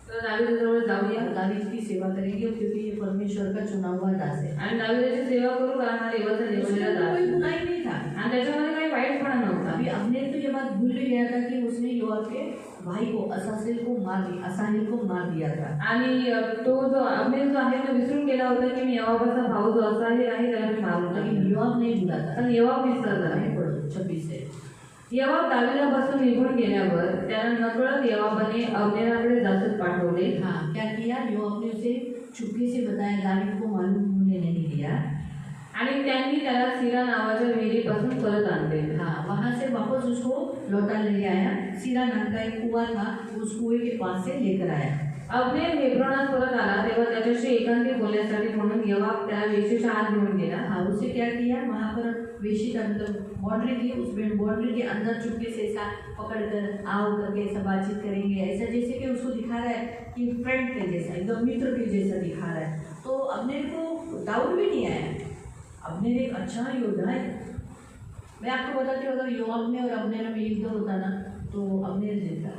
B: तर दावीदाजवळ जाऊया,
A: दावीद की सेवा करेंगे क्योंकि ये परमेश्वर का चुना हुआ दास है।
B: आणि दावीदाची सेवा करू कारण हा देवाचा निवडलेला
A: उसमें
B: दास
A: कोई
B: आहे।
A: बुराई नहीं था।
B: आणि त्याच्यामध्ये काही वाईटपणा नव्हता।
A: अभी अब्नेर तो ये बात भूल भी गया था कि उसने योआब के भाई को असाहेल को मार दिया था।
B: आणि तो जो अब्नेर जो आहे तो विसरून गेला होता की मी योआबाचा भाऊ जो असाहेल आहे त्याला मी मारून
A: लेकिन
B: टाकलं।
A: योआब नहीं भूला था।
B: पण योआब विसरला नाही।
A: पढ़ो 26 से।
B: योआब दावीदापासून निघून गेल्यावर त्याला नकळत योआबाने अब्नेराकडे जासूस पाठवले।
A: हाँ, क्या किया? योआब ने उसे चुपके से बताया, दावीद को मालूम होने नहीं दिया।
B: आणि त्यांनी त्याला सीरा नावाच्या विहिरीपासून परत आणले।
A: हाँ, वहाँ से वापस उसको लौटा ले आया। सीरा नाम का एक कुआं था, उस कुएं के पास से लेकर आया
B: अब्नेर हेब्रोनात परत आला तेव्हा त्याच्याशी एकांती बोलण्यासाठी म्हणून योआब त्याला वेशीच्या आत घेऊन गेला.
A: हाँ, उससे क्या किया, वहाँ पर वेशी का मतलब बाउंड्री थी, उस बाउंड्री के अंदर चुपके से ऐसा पकड़ कर आओ करके ऐसा बातचीत करेंगे, ऐसा जैसे कि उसको दिखा रहा है कि फ्रेंड के जैसा, एकदम मित्र के जैसा दिखा रहा है. तो अब्नेर को डाउट भी नहीं आया. अब्नेर एक अच्छा योद्धा है. मैं आपको बताती हूँ, अगर योआब में और अब्नेर में युद्ध होता ना तो अब्नेर जीतता.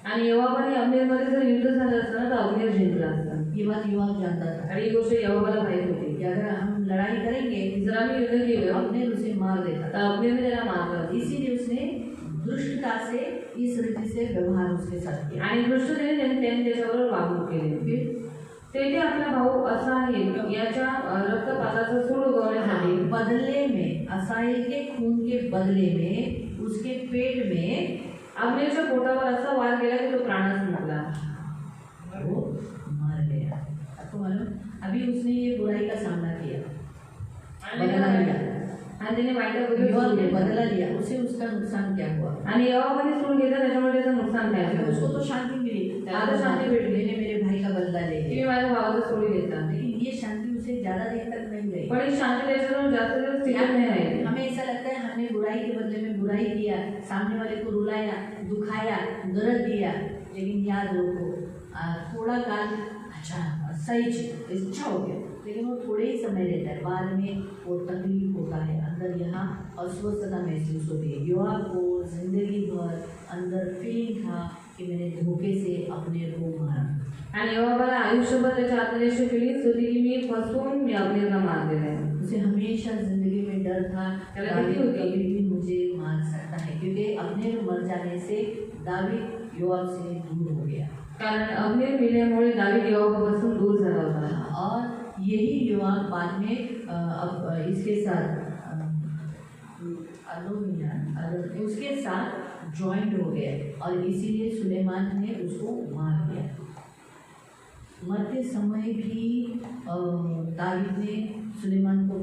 B: आणि योआब आणि अब्नेरमध्ये जर युद्ध झालं असतं ना तर अब्नेर जिंकला असता.
A: ये बात योआब जानता था.
B: आणि ही गोष्ट योआबाला माहीत होती
A: कि अगर हम लड़ाई करेंगे,
B: जर आम्ही युद्ध केलं
A: अब्नेर उसे मार देता.
B: तर अब्नेरने त्याला मारलं.
A: इसीलिए उसने दुष्टता से इस रीति से व्यवहार उसके साथ किया.
B: आणि दुष्टतेने त्यांनी त्याच्याबरोबर वागणूक केली.
A: फिर
B: तेथे आपला भाऊ असा आहे याच्या रक्तपाताचा सूड उगवण्यासाठी
A: बदले में, असाई के खून के बदले में उसके पेट में
B: अब्नेरच्या पोटावर असा वार केला की तो प्राणच मुकला.
A: वो मर गया. आपको मालूम, अभी उसने ये बुराई का सामना किया, बदला लिया.
B: आणि त्याने वाईट
A: योआब ने बदला लिया, उसे उसका नुकसान क्या हुआ.
B: आणि योआबाने सूड घेतला त्याच्यामुळे त्याचं नुकसान काय झालं.
A: उसको तो शांति मिली,
B: आता शांती भेटली.
A: मैंने मेरे भाई का बदला ले
B: की
A: लिया.
B: मी माझ्या भावाचा सूड घेतला.
A: लेकिन ये शांति उसे ज्यादा देर तक नहीं गई.
B: पण ही शांती त्याच्याजवळ जास्त दिवस टिकत नाही राहिली.
A: हमें ऐसा लगता है हमने बुराई के बदले में बुराई किया, सामने वाले को रुलाया, दुखाया, दर्द दिया. लेकिन याद रखो, थोड़ा काल अच्छा सही इच्छा हो गया, लेकिन वो थोड़े ही समय रहता है. बाद में वो तकलीफ होता है, अंदर यहाँ अस्वस्थता महसूस होती है. योआब को जिंदगी भर अंदर फीलिंग था कि मैंने धोखे से अपने को मारा.
B: आणि योआबाला आयुष्यभर त्याच्या आत्मनिष्ठ फिलिंग्स होती की मी फसवून मी अब्नेरला मारलेलं आहे.
A: उसे हमेशा जिंदगी में डर था दावीद कभी भी मुझे मार सकता है, क्योंकि अब्नेर मर जाने से दावीद योआब से दूर हो गया.
B: कारण अब्नेर मेल्यामुळे दावीद योआबापासून दूर झाला होता.
A: और यही योआब बाद में अब इसके साथ उसके साथ ज्वाइंट हो गया और इसीलिए सुलेमान ने उसको मार दिया. मरते समय भी दावीद ने सुलेमान को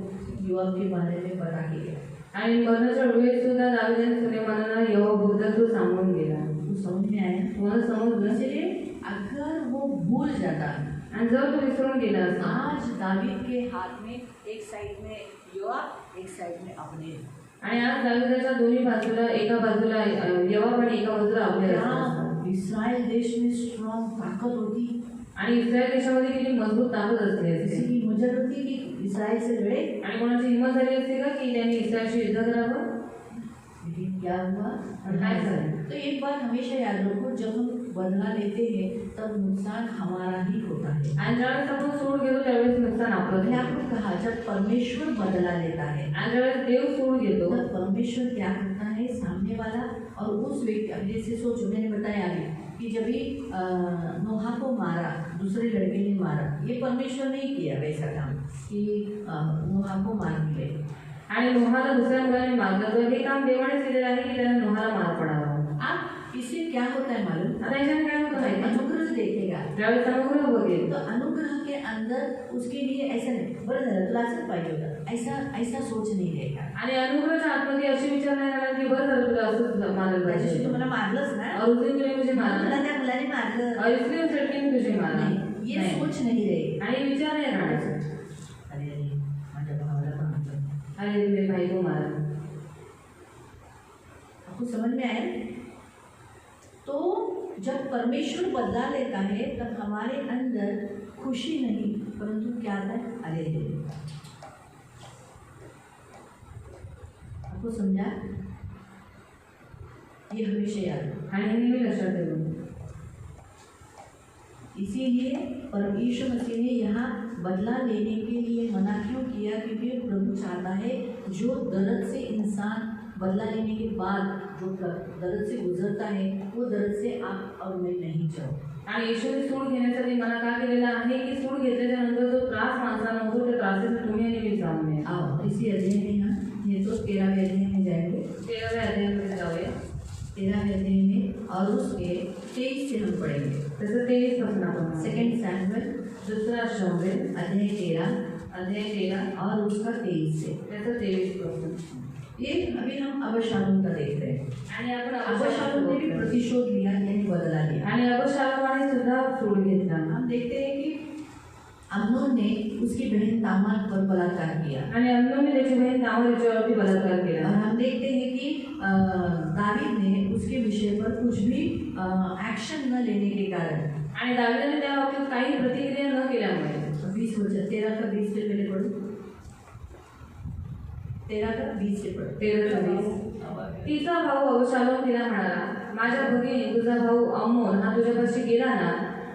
A: योआब के बारे में बता के गया.
B: आणि मरणाच्या वेळेस सुद्धा दावीदाने सुलेमानाला योआबबद्दल तो सांगून गेला.
A: तो समझ में आया,
B: तुम्हाला समजलं.
A: इसलिए अगर वो भूल जाता,
B: आणि जर तो विसरून गेला असता,
A: आज दावीद के हाथ में एक साइड में योआब, एक साइड में अब्नेर.
B: आणि आज दावीदाच्या दोन्ही बाजूला, एका बाजूला योआब आणि एका बाजूला अब्नेर असतात.
A: इस्रायल देश में स्ट्रॉन्ग ताकत होती.
B: आणि इस्रायल देशामध्ये किती मजबूत ताकद असते.
A: किसी की मजल होती कि इस्रायल से लड़े.
B: आणि कोणाची हिंमत झाली असते का की त्यांनी इस्रायलशी युद्ध करावं.
A: लेकिन क्या हुआ,
B: काय झालं.
A: तो एक बात हमेशा याद रखो, जब हम बदला लेते हैं तब नुकसान हमारा ही होता है.
B: आणि ज्यावेळेस आपण सूड घेतो त्यावेळेस नुकसान आपलं.
A: मैंने आपको कहा, जब परमेश्वर बदला लेता है,
B: आणि ज्यावेळेस देव सूड घेतो
A: तब परमेश्वर क्या करता है, सामने वाला और उस व्यक्ति, अब जैसे सोचो, मैंने बताया अभी कि जब भी नोहा को मारा, दूसरे लड़के ने मारा, ये परमेश्वर ने किया वैसा काम कि नोहा को मार मिले.
B: आणि नोहाला दुसऱ्या मुलाने मारलं तर हे काम देवानेच केलेलं आहे की त्याला नोहाला मार पडावा.
A: आप इससे क्या होता है मालूम,
B: आता याच्याने काय होतं माहिती.
A: अनुग्रह देखेगा.
B: ज्यावेळेस अनुग्रह बघेल
A: तो अनुग्रह के अंदर उसके लिए ऐसा नहीं, बरं झालं तुला असंच पाहिजे होतं, ऐसा सोच नहीं रहेगा.
B: आणि अनुग्रहाच्या आतमध्ये अशी विचार नाही आला की बरं झालं तुला असंच मारलं
A: त्याच्याशी
B: पाहिजे.
A: तुम्हाला मारलंच ना,
B: और उस दिन तुझे मुझे मारलं,
A: तुला त्या मुलाने मारलं,
B: और इसलिए उस लड़के ने तुझे मारला.
A: नहीं, ये सोच नहीं रहेगी.
B: आणि विचार नाही राहण्याचा.
A: अरे अरे माझ्या भावाला पण मारलं.
B: अरे मेरे भाई को मारा.
A: आपको समझ में आया. तो जब परमेश्वर बदला लेता है तब हमारे अंदर खुशी नहीं परंतु क्या आता है, अरे अरे. आपको समझा, ये हमेशा याद रखो.
B: आणि हे नेहमी लक्षात ठेवून.
A: इसीलिए परमेश्वर मसीह ने यहाँ बदला लेने के लिए मना क्यों किया, क्योंकि प्रभु चाहता है जो दर्द से इंसान बदला लेने के बाद जो दर्द से गुजरता है वो दर्द से आप और मैं नहीं जाओ.
B: आणि येशूने सूड घेण्यासाठी मना का केलेला आहे की सूड घेतल्याच्या नंतर जो त्रास माणसाला होतो त्या त्रासाने तुम्ही आणि मी जाऊ नये.
A: आओ इसी अध्याय में हम ये तो 13वें अध्याय में जाएंगे.
B: 13व्या अध्यायामध्ये जाऊया.
A: 13वें अध्याय में और उसके 23 से हम पढ़ेंगे.
B: तसं 23 पासून आपण
A: सेकंड सैमुएल
B: दुसरा शमूएल
A: अध्याय 13 और उसका 23 से.
B: त्याचं 23 पासून.
A: ये अभी हम अबशालोम का देख रहे हैं.
B: आणि आपण
A: अबशालोम ने भी प्रतिशोध लिया, यानी बदला लिया.
B: आणि अबशालोमाने सुद्धा सूड घेतला.
A: हम देखते हैं कि अम्नोन ने उसकी बहन तामार पर बलात्कार किया
B: आणि अम्नोनने त्याची बहीण तामार हिच्यावरती बलात्कार
A: और
B: केला.
A: हम देखते हैं कि दावीद ने उसके विषय पर कुछ भी एक्शन न लेने के कारण
B: आणि दाविदाने त्या बाबतीत काही प्रतिक्रिया न केल्यामुळे
A: 20 वचन 13 का 20 से पहले पढ़ो 13 का 20 से पढ़ो
B: 13-20. तिचा भाऊ अबशालोम तिला म्हणाला, माझ्या भगिनी तुझा भाऊ अम्मोन हा तुझ्यापाशी गेला ना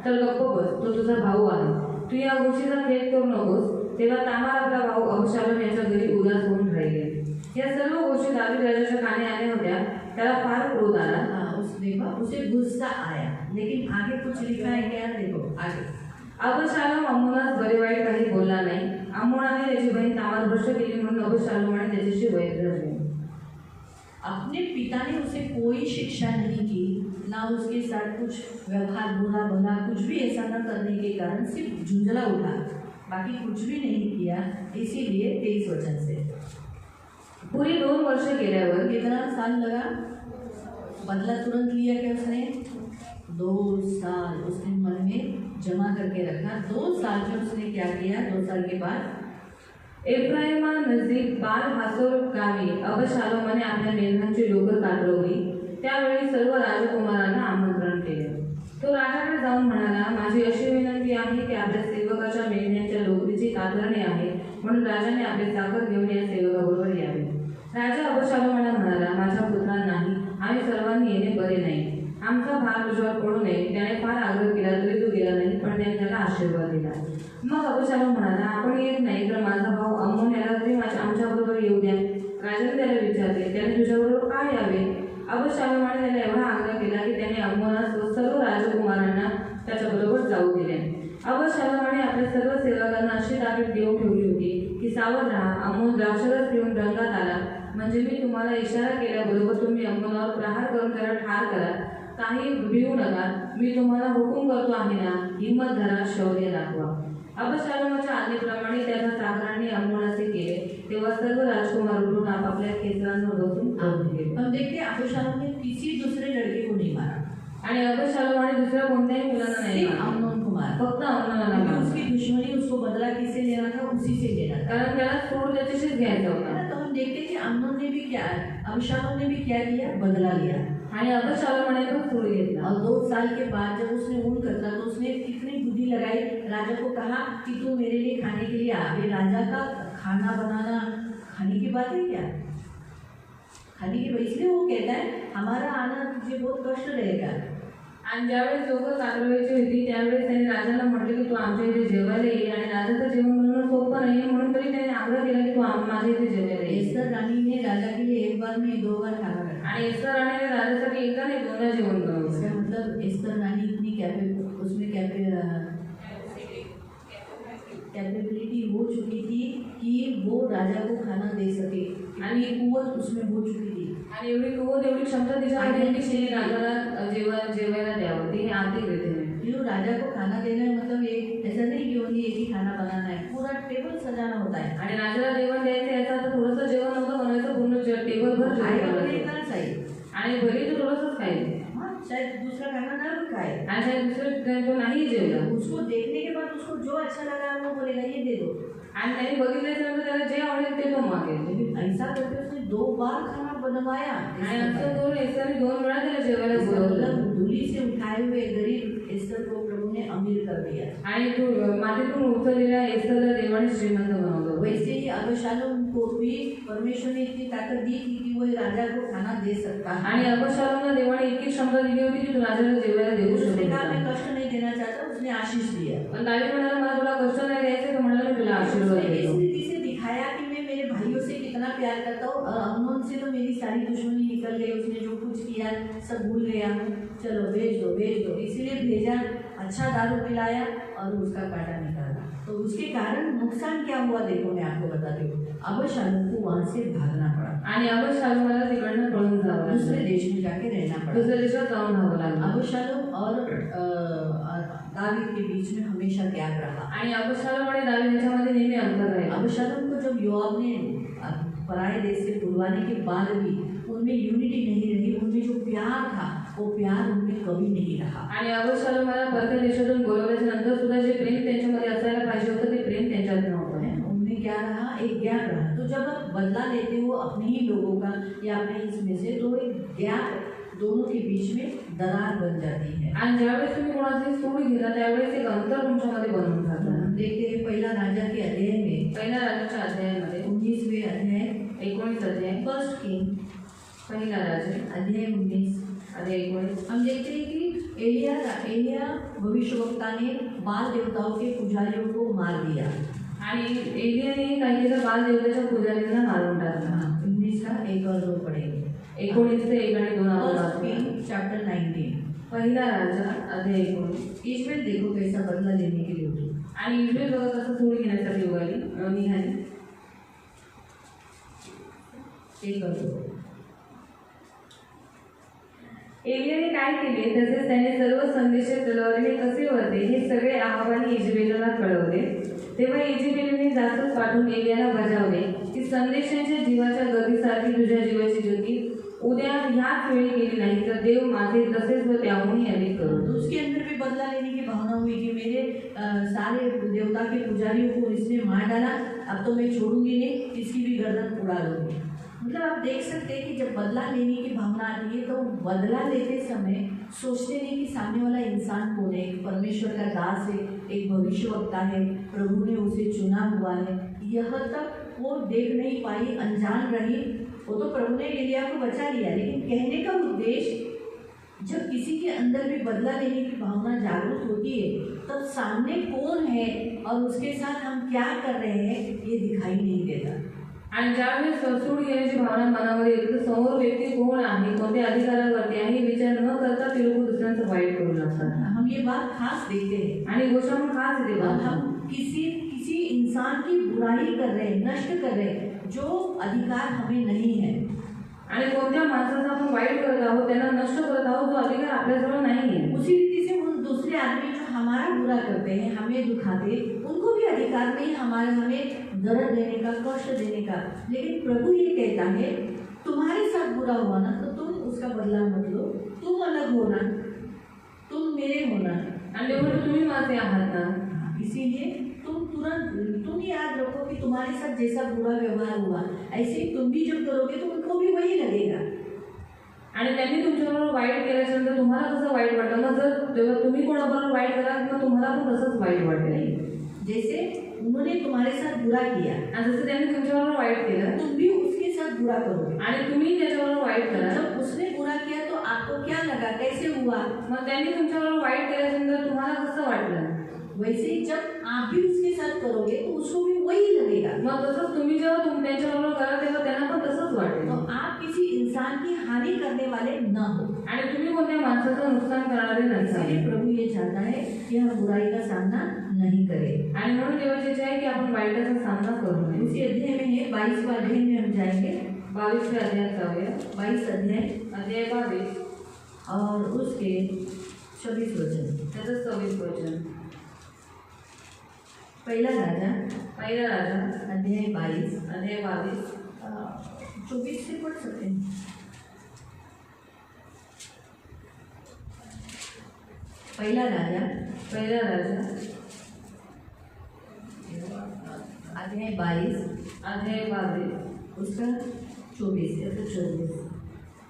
B: तर गप्प बस, तो तुझा भाऊ आहे. तू या गोष्टीचा खेद करू नकोस. तेव्हा तामार आपला भाऊ अबशालोम याच्या घरी उदास होऊन राहिले. या सर्व गोष्टी दावीद राजाच्या कानी आल्या होत्या. त्याला फार क्रोध आला.
A: उसे गुस्सा आया, लेकिन आगे कुछ लिखा है क्या? देखो आगे.
B: अबशालोम अम्मोनास बरे वाईट काही बोलला नाही. अम्मोनाने त्याची बहीण तामार भ्रष्ट केली म्हणून अबशालोमाने त्याच्याशी वैर धरले.
A: अपने पिता ने उसे कोई शिक्षा नहीं की, ना उसके साथ कुछ व्यवहार बुरा भला कुछ भी ऐसा न करने के कारण सिर्फ झुंझला उठा, बाकी कुछ भी नहीं किया. इसीलिए 23 वचन से
B: पुरी 2 वर्ष गेल्यावर
A: कितना साल लगा? बदला तुरंत लिया क्या उसने? 2 साल उसने मन में जमा करके रखा. 2 साल में उसने क्या किया? 2 साल के बाद
B: एफ्राइमा नजीक बाल हासोर गावी अबशालोमाने आपल्या मेढ्यांची डोकर कातरवली. त्यावेळी सर्व राजकुमारांना आमंत्रण केले. तो राजाकडे जाऊन म्हणाला, माझी अशी विनंती आहे की आपल्या सेवकाच्या मेढ्यांच्या डोकरीची कातरणी आहे, म्हणून राजाने आपले चाकर घेऊन या सेवकाबरोबर यावे. राजा अबशालोमाला म्हणाला, माझ्या पुत्रा नाही, आम्ही सर्वांनी येणे बरे नाही. आमचा भार तुझ्यावर पडू नये. त्याने फार आग्रह केला तरी तो गेला नाही, पण त्याने त्याला आशीर्वाद दिला. मग अबशालोम म्हणाला, आपण येत नाही तर माझा भाऊ अम्मोन याला तरी आमच्याबरोबर येऊ द्या. राजाने त्याला विचारले, त्याने तुझ्याबरोबर का यावे? अबशालोमाने त्याला एवढा आग्रह केला की त्याने अम्मोनास व सर्व राजकुमारांना त्याच्याबरोबर जाऊ दिले. अबशालोमाने आपल्या सर्व सेवकांना अशी ताकीद देऊन ठेवली होती की सावध राहा. अम्मोन द्राक्षरस पिऊन रंगात आला म्हणजे मी तुम्हाला इशारा केल्याबरोबर तुम्ही अम्मोनावर प्रहार करून त्याला ठार करा. काही भिवू नका. मी तुम्हाला हुकूम करतो आहे ना, हिंमत धरा, शौर्य दाखवा. अबशालोमाच्या आज्ञेप्रमाणे त्याच्या चाकरांनी अम्मोनाचे केले. तेव्हा सर्व राजकुमार उठून आपापल्या खेचरांवर बसून आंदोलन केले.
A: हम देखते हैं अबशालोम ने किसी दूसरे लड़के को नहीं मारा
B: आणि अबशालोमाने दुसऱ्या कोणत्याही मुलांना नाही
A: सिर्फ
B: मारले.
A: अम्नोन को मारा.
B: फक्त अम्नोनाला
A: क्योंकि
B: मारले.
A: उसकी दुश्मनी, उसको बदला किससे लेना था? उसी से लेना था.
B: कारण त्याला सूड त्याच्याशीच घ्यायचा
A: है
B: होता.
A: ना? तो हम देखते हैं कि अम्नोन ने भी क्या, अबशालोम ने भी क्या किया? बदला लिया.
B: आणि अबशालोमाने पण सूड घेतला.
A: और 2 साल के बाद जब उसने ऊन कतरा तो उसने कितनी बुद्धि लगाई. राजा को कहा कि तू मेरे लिए खाने के लिए आ. अभी राजा का खाना बनाना खाने की बात है क्या? खाने की बात. इसलिए वो कहता है हमारा आना तुझे बहुत कष्ट रहेगा.
B: आणि ज्यावेळेस डोकर कातरवायची होती त्यावेळेस त्याने राजाला म्हटलं की तू आमच्या इथे जेवायला ये. आणि राजाचं जेवण बनवणं सोपं नाही, म्हणून तरी त्याने आग्रह केला की तू माझ्या इथे जेवायला ये.
A: एस्तर रानी ने राजा के लिए एक बार नहीं 2 बार खाना बनाया.
B: आणि एस्तर राणीने राजासाठी एकदा नाही 2दा जेवण बनवलं.
A: इसका मतलब एस्तर रानी इतनी उसमें कैपेबिलिटी हो चुकी थी कि वो राजा को खाना दे सके. आणि कुवत उसमें हो चुकी थी.
B: आणि एवढी कुवत, एवढी क्षमता तिच्यामध्ये होती की तिने राजाला जेवायला द्यावं. ती आर्थिक रीतीने
A: राजा को खाना देना है मतलब एक ऐसा नहीं कि ओनली एक ही खाना बनाना है, पूरा टेबल सजाना होता है.
B: आणि राजाला जेवण द्यायचं याचा तर थोडंसं जेवण नव्हतं बनवायचं, पूर्ण टेबल भर जेवण
A: इतना चाहिए.
B: आणि भले तो थोडंसंच खायचं.
A: शायद दूसरा खाना ना भी खाए.
B: आणि शायद दुसरं तो नाही जेवला.
A: उसको देखने के बाद उसको जो अच्छा लगा वो बोलेगा ये दे दो.
B: आणि त्याने बघितल्यानंतर त्याला जे आवडेल ते तो मागेल.
A: लेकिन ऐसा करके उसने 2 बार खाना बनवाया.
B: आणि असं करून एस्टरने 2 वेळा त्याला जेवायला बोलवलं.
A: धूली से उठाए हुए गरीब एस्तर को प्रभु ने अमीर कर दिया.
B: आणि तू मातीतून उचललेल्या एस्टरला देवाने श्रीमंत बनवलं.
A: वैसे ही अबशालोम को भी परमेश्वर ने इतनी ताकत दी थी कि वो राजा को खाना दे सकता.
B: आणि अबशालोमला देवाने इतकी क्षमता दिली होती की तू राजाला जेवायला देऊ
A: उसने कहा
B: शकतो.
A: मैं कष्ट नहीं देना चाहता. उसने आशीष दिया.
B: पण दावीद म्हणाला, मला तुला कष्ट नाही द्यायचं, तो म्हणाला मी तुला आशीर्वाद
A: उसने इस
B: देतो.
A: रीति से दिखाया कि मैं मेरे भाइयों से कितना प्यार करता हूँ. और अम्नोन से तो मेरी सारी दुश्मनी निकल गई. उसने जो कुछ किया सब भूल गया हूँ. चलो भेज दो. इसीलिए भेजा. अच्छा दारू पिलाया और उसका कांटा निकाला. तो उसके कारण नुकसान क्या हुआ देखो मैं आपको बताती हूँ. अबशालोम को वहाँ से भागना पड़ा.
B: आणि अबशालोमाला तिकडनं पळून जावं लागलं.
A: दूसरे देश में जाके रहना पड़ा.
B: दुसऱ्या देशात जाऊन राहावं लागलं.
A: अबशालोम और दावीद के बीच में हमेशा गैप रहा.
B: आणि अबशालोम आणि दावीद याच्यामध्ये नेहमी अंतर राहिलं.
A: अबशालोम को जब योआब ने पराये देश से बुलवाने के बाद भी उनमें यूनिटी नहीं रही. उनमें जो प्यार था वो प्यार उनमें कभी नहीं रहा।
B: आणि अबशालोमाला परक्या देशातून बोलवल्याच्या नंतर सुद्धा जे प्रेम त्यांच्यामध्ये असायला पाहिजे होतं ते प्रेम त्यांच्यात नव्हतं।
A: उनमें क्या रहा, एक ज्ञान रहा। तो जब आप बदला लेते हो अपने ही लोगों का या अपने इसमें से, तो एक ज्ञान दोनों के बीच में दरार बन जाती है।
B: आणि ज्यावेळेस तुम्ही कोणाचे सूड घेता त्यावेळेस एक अंतर तुमच्यामध्ये बनून जातं।
A: देखते हैं पहिला राजा के अध्याय में,
B: पहिल्या राजाच्या अध्यायामध्ये
A: 19वें अध्याय
B: 19 अध्याय,
A: फर्स्ट किंग
B: पहिला राजा
A: अध्याय 19
B: अध्याय 19।
A: हम देखते हैं कि एलिया भविष्यवक्ता ने बाल देवताओं के पुजारियों को मार दिया।
B: आणि एलियाने काय केलं, बाल देवताच्या पुजारींना मारून टाकला।
A: 19 का 1 और 2 पढ़ेंगे।
B: 19 से 1 आणि 2 आपण
A: फर्स्ट
B: वाचूया।
A: King chapter 19।
B: पहिला राजा अध्याय 19।
A: इश्माएल देखो कैसा बदला लेने के लिए उठी।
B: आणि इस्रायल बघा कसं सूड घेण्यासाठी निघाली।
A: 1 और 2।
B: एलियाने काय केले तसेच त्याने सर्व संदेश तलवारीने कसे वरले हे सगळे अहाबाने इजेबेलला कळवले। तेव्हा इजेबेलने जासूस पाठवून एलियाला बजावले की संदेशाच्या जीवाच्या गतीसारखी तुझ्या जीवाची गती उद्या ह्याच वेळी केली नाही तर देव माझे तसेच व त्याहूनही अधिक करू।
A: तो उसके अंदर भी बदला लेने की भावना हुई कि मेरे सारे देवता के पुजारियों को इसने मार डाला, अब तो मैं छोड़ूंगी नहीं, इसकी भी गर्दन उड़ा दूंगी। मतलब आप देख सकते हैं कि जब बदला लेने की भावना आती है तो बदला लेते समय सोचते नहीं कि सामने वाला इंसान कौन है, परमेश्वर का दास है, एक भविष्यवक्ता है, प्रभु ने उसे चुना हुआ है। यह तक वो देख नहीं पाई, अनजान रही। वो तो प्रभु ने एलिया को बचा लिया, लेकिन कहने का उद्देश्य जब किसी के अंदर भी बदला लेने की भावना जागरूक होती है तब सामने कौन है और उसके साथ हम क्या कर रहे हैं ये दिखाई नहीं देता।
B: आणि ज्यावेळेस सूड घेण्याची भावना मनामध्ये येते तर समोर व्यक्ती कोण आहे, कोणत्या अधिकारावरती आहे हे विचार न करता ते लोक दुसऱ्यांचं वाईट करू लागतात।
A: हम ये बात खास देखते हैं
B: आणि गोष्ट आपण खास इथे बघतो।
A: हम किसी इंसान की बुराई कर रहे हैं, नष्ट कर रहे हैं, जो अधिकार हमें नहीं है।
B: आणि कोणत्या माणसाचा आपण वाईट करत आहोत, त्यांना नष्ट करत आहोत, जो अधिकार आपल्याजवळ नाही आहे।
A: उसी रीति से उन दूसरे आदमी जो हमारा बुरा करते हैं, हमें दुखाते, उनको भी अधिकार नहीं हमें दर्द देने का, कष्ट देने का। लेकिन प्रभु ये कहता है तुम्हारे साथ बुरा हुआ ना तो तुम उसका बदला मत लो, तुम अलग होना, तुम मेरे होना।
B: आणि देवाने तुम्ही माझे आहात ना,
A: इसीलिए तुम याद रखो कि तुम्हारे साथ जैसा बुरा व्यवहार हुआ ऐसे ही तुम भी जब करोगे तो उनको भी वही लगेगा।
B: आणि त्यांनी तुमच्याबरोबर वाईट केल्यानंतर तुम्हाला कसं वाईट वाटतं, मग जर जेव्हा तुम्ही कोणाबरोबर वाईट कराल मग तुम्हाला पण तसंच वाईट वाटेल।
A: जैसे उन्होंने तुम्हारे साथ बुरा किया
B: आणि जसं त्यांनी तुमच्याबरोबर वाईट केलं
A: तुम भी उसके साथ बुरा करोगे।
B: आणि तुम्ही त्याच्याबरोबर वाईट करा।
A: जब उसने बुरा किया तो आपको क्या लगा, कैसे हुआ?
B: मग त्यांनी तुमच्याबरोबर वाईट केल्यानंतर तुम्हाला कसं वाटलं?
A: वैसे ही जब आप भी उसके साथ करोगे तो उसको भी वही लगेगा।
B: मग तसंच तुम्ही जेव्हा त्यांच्याबरोबर करा तेव्हा त्यांना पण तसंच वाटेल।
A: तो आप किसी इंसान की हानि करने वाले न हो
B: आणि तुम्ही कोणत्या माणसाचं नुकसान करणारे नसाल।
A: इसलिए प्रभु ये चाहता है कि हम बुराई का सामना नहीं करें।
B: आणि म्हणून देवाची इच्छा आहे की आपण वाईटाचा सामना करू नये।
A: उसी अध्याय में है 22वें अध्याय में हम जाएंगे।
B: 22वें अध्यायात जाऊया।
A: 22 अध्याय
B: 22
A: और उसके 26 वचन।
B: त्याचं 26 वचन।
A: पहिला राजा
B: अध्याय 22
A: 24 से पढ़ सकते हैं। पहिला राजा अध्याय 22 उसका 24 या फिर 24।